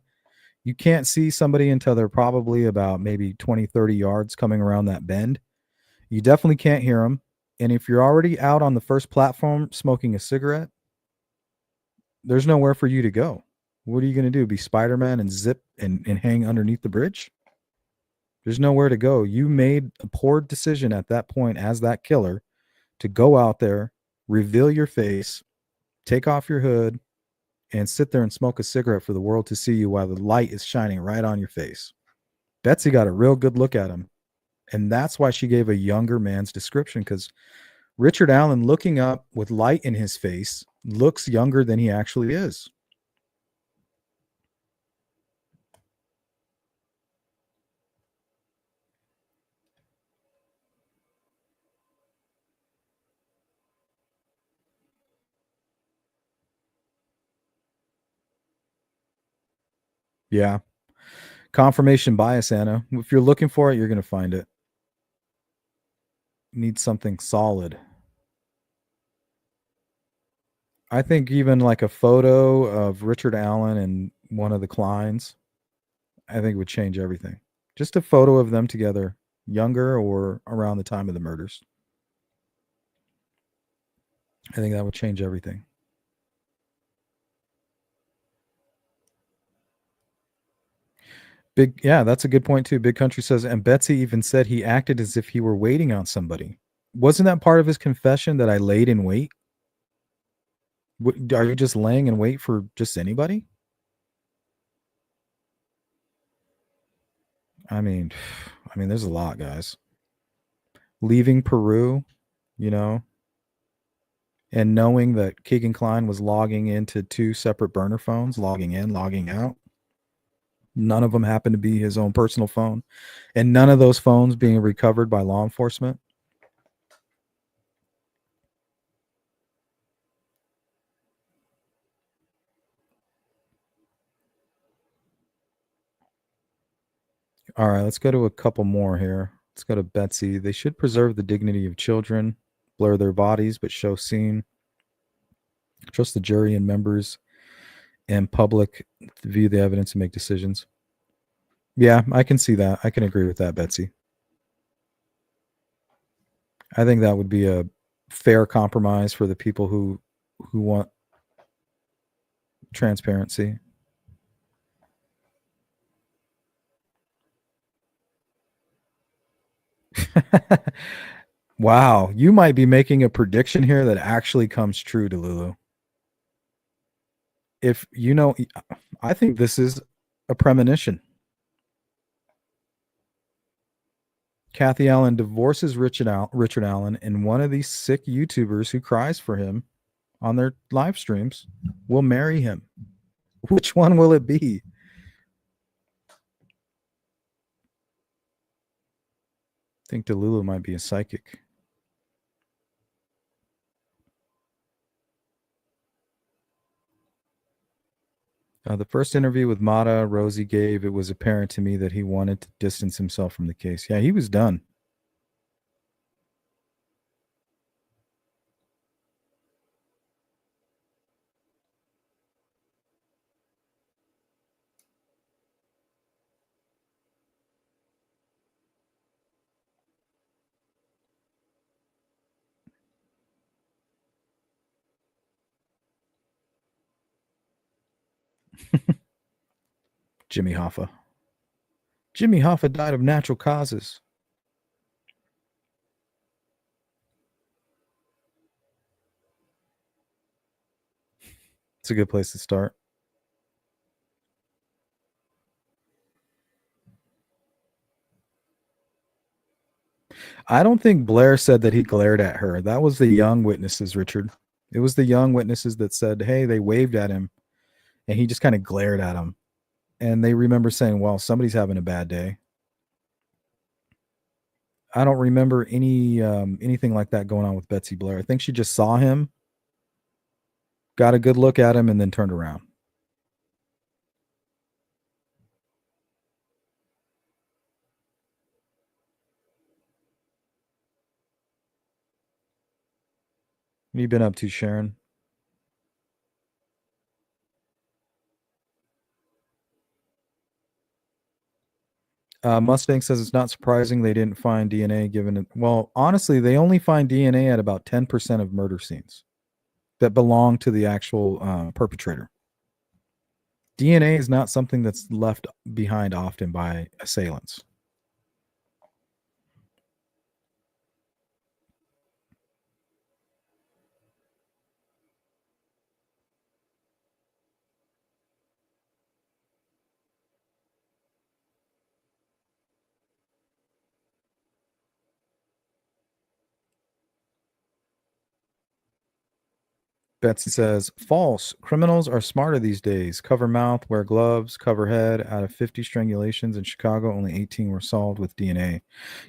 You can't see somebody until they're probably about maybe 20, 30 yards coming around that bend. You definitely can't hear them. And if you're already out on the first platform smoking a cigarette, there's nowhere for you to go. What are you going to do? Be Spider-Man and zip and hang underneath the bridge? There's nowhere to go. You made a poor decision at that point as that killer to go out there, reveal your face, take off your hood, and sit there and smoke a cigarette for the world to see you while the light is shining right on your face. Betsy got a real good look at him. And that's why she gave a younger man's description, because Richard Allen, looking up with light in his face, looks younger than he actually is. Yeah. Confirmation bias, Anna. If you're looking for it, you're going to find it. You need something solid. I think even like a photo of Richard Allen and one of the Kleins, I think would change everything. Just a photo of them together, younger or around the time of the murders. I think that would change everything. Big, yeah, that's a good point too. Big Country says, and Betsy even said he acted as if he were waiting on somebody. Wasn't that part of his confession that I laid in wait? Are you just laying in wait for just anybody? I mean, there's a lot, guys. Leaving Peru, you know, and knowing that Keegan Klein was logging into two separate burner phones, logging in, logging out. None of them happened to be his own personal phone, and none of those phones being recovered by law enforcement. All right, let's go to a couple more here. Let's go to Betsy. They should preserve the dignity of children, blur their bodies, but show scene. Trust the jury and members and public to view the evidence and make decisions. Yeah, I can see that. I can agree with that, Betsy. I think that would be a fair compromise for the people who want transparency. Wow, you might be making a prediction here that actually comes true, Delulu. If you know, I think this is a premonition. Kathy Allen divorces Richard Allen, and one of these sick YouTubers who cries for him on their live streams will marry him. Which one will it be? I think Delulu might be a psychic. The first interview with Mata Rosie gave, it was apparent to me that he wanted to distance himself from the case. Yeah, he was done. Jimmy Hoffa. Jimmy Hoffa died of natural causes. It's a good place to start. I don't think Blair said that he glared at her. That was the young witnesses, Richard. It was the young witnesses that said, hey, they waved at him and he just kind of glared at them. And they remember saying, well, somebody's having a bad day. I don't remember anything like that going on with Betsy Blair. I think she just saw him, got a good look at him, and then turned around. What have you been up to, Sharon? Mustang says it's not surprising they didn't find DNA given it. Well, honestly, they only find DNA at about 10% of murder scenes that belong to the actual perpetrator. DNA is not something that's left behind often by assailants. Betsy says, false. Criminals are smarter these days. Cover mouth, wear gloves, cover head. Out of 50 strangulations in Chicago, only 18 were solved with DNA.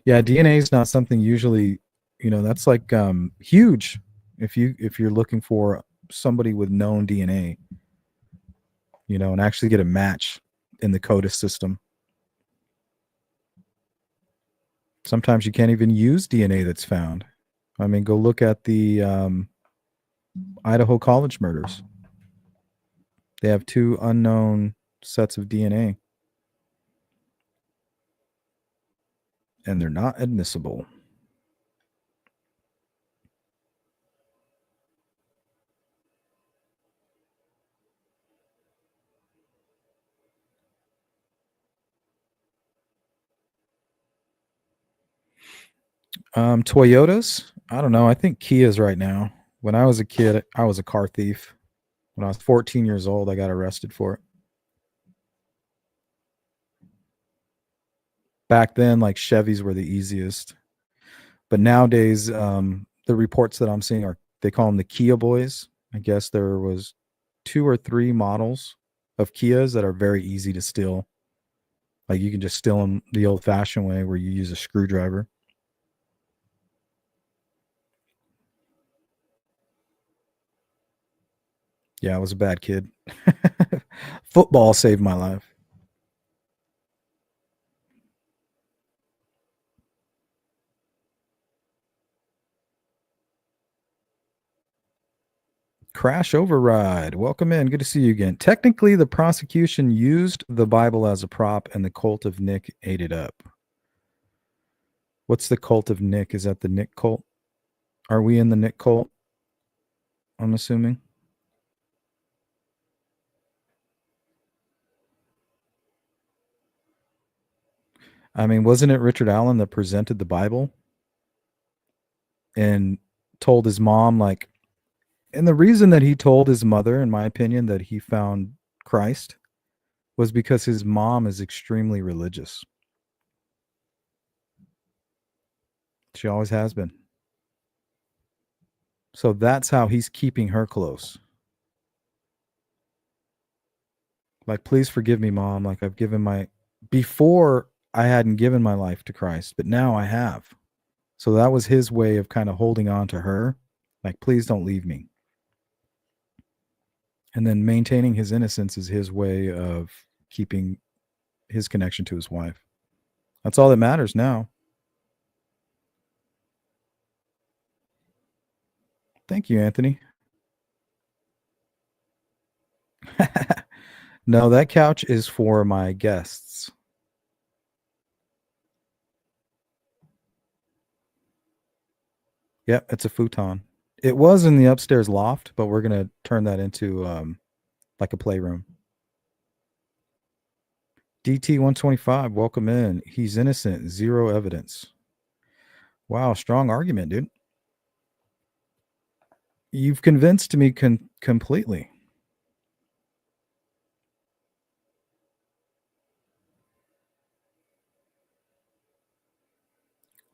Yeah, DNA is not something usually, that's like huge if you're looking for somebody with known DNA, and actually get a match in the CODIS system. Sometimes you can't even use DNA that's found. I mean, go look at the Idaho college murders. They have 2 unknown sets of DNA, and they're not admissible. Toyotas, I don't know. I think Kias right now. When I was a kid, I was a car thief. When I was 14 years old, I got arrested for it. Back then, like Chevys were the easiest. But nowadays, the reports that I'm seeing are, they call them the Kia boys. I guess there was 2 or 3 models of Kias that are very easy to steal. Like you can just steal them the old fashioned way where you use a screwdriver. Yeah, I was a bad kid. Football saved my life. Crash Override. Welcome in. Good to see you again. Technically, the prosecution used the Bible as a prop and the cult of Nick ate it up. What's the cult of Nick? Is that the Nick cult? Are we in the Nick cult? I'm assuming. I mean, wasn't it Richard Allen that presented the Bible and told his mom, like, and the reason that he told his mother, in my opinion, that he found Christ was because his mom is extremely religious. She always has been. So that's how he's keeping her close. Like, please forgive me, mom. Like, I've given my, before I hadn't given my life to Christ, but now I have. So that was his way of kind of holding on to her. Like, please don't leave me. And then maintaining his innocence is his way of keeping his connection to his wife. That's all that matters now. Thank you, Anthony. No, that couch is for my guests. Yep, it's a futon. It was in the upstairs loft, but we're gonna turn that into like a playroom. DT 125, welcome in. He's innocent, zero evidence. Wow, strong argument, dude. You've convinced me completely.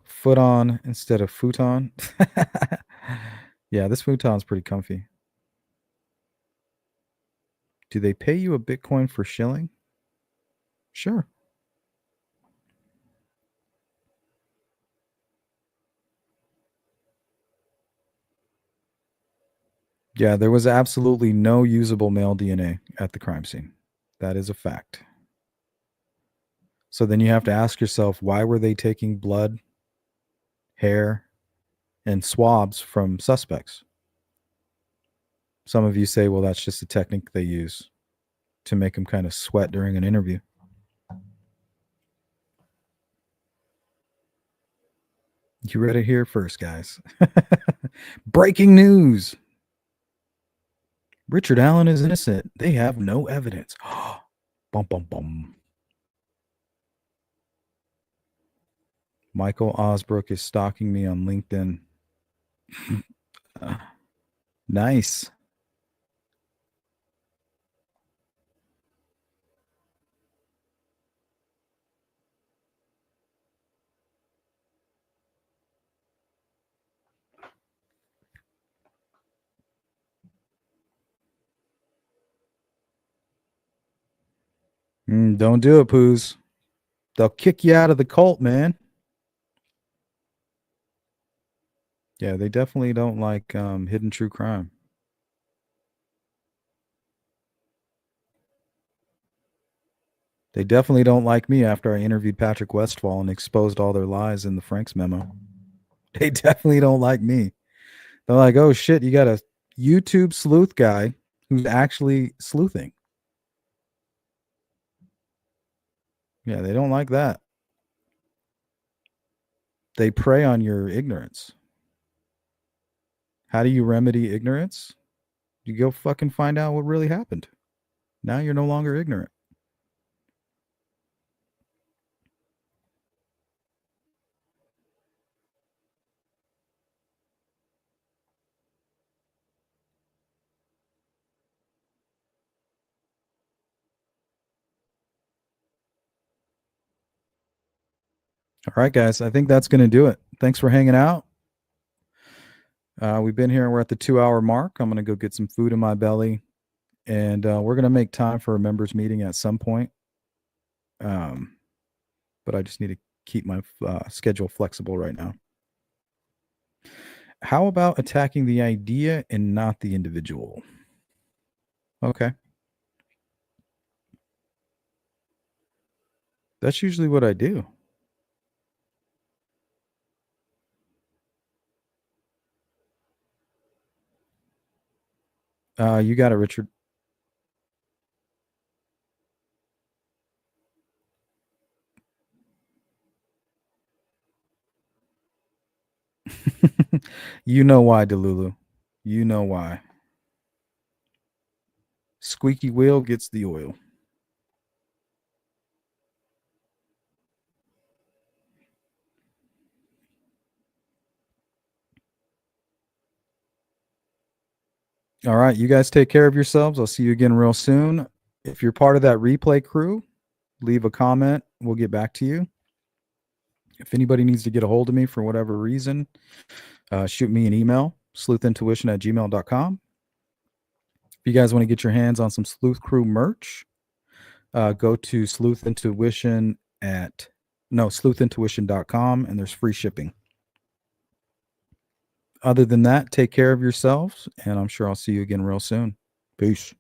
Foot on instead of futon. Yeah, this futon's pretty comfy. Do they pay you a Bitcoin for shilling? Sure. Yeah, there was absolutely no usable male DNA at the crime scene. That is a fact. So then you have to ask yourself, why were they taking blood, hair, and swabs from suspects? Some of you say, well, that's just a technique they use to make them kind of sweat during an interview. You read it here first, guys. Breaking news. Richard Allen is innocent. They have no evidence. Bum, bum, bum. Michael Osbrook is stalking me on LinkedIn. Nice. Don't do it, Poos. They'll kick you out of the cult, man. Yeah, they definitely don't like hidden true crime. They definitely don't like me after I interviewed Patrick Westphal and exposed all their lies in the Franks memo. They definitely don't like me. They're like, oh shit, you got a YouTube sleuth guy who's actually sleuthing. Yeah, they don't like that. They prey on your ignorance. How do you remedy ignorance? You go fucking find out what really happened. Now you're no longer ignorant. All right, guys. I think that's going to do it. Thanks for hanging out. We've been here. We're at the 2-hour mark. I'm going to go get some food in my belly. And we're going to make time for a members meeting at some point. But I just need to keep my schedule flexible right now. How about attacking the idea and not the individual? Okay. That's usually what I do. You got it, Richard. You know why, Delulu. You know why. Squeaky wheel gets the oil. All right, you guys take care of yourselves. I'll see you again real soon. If you're part of that replay crew, leave a comment. We'll get back to you. If anybody needs to get a hold of me for whatever reason, shoot me an email, sleuthintuition@gmail.com. If you guys want to get your hands on some Sleuth Crew merch, go to sleuthintuition.com, and there's free shipping. Other than that, take care of yourselves, and I'm sure I'll see you again real soon. Peace.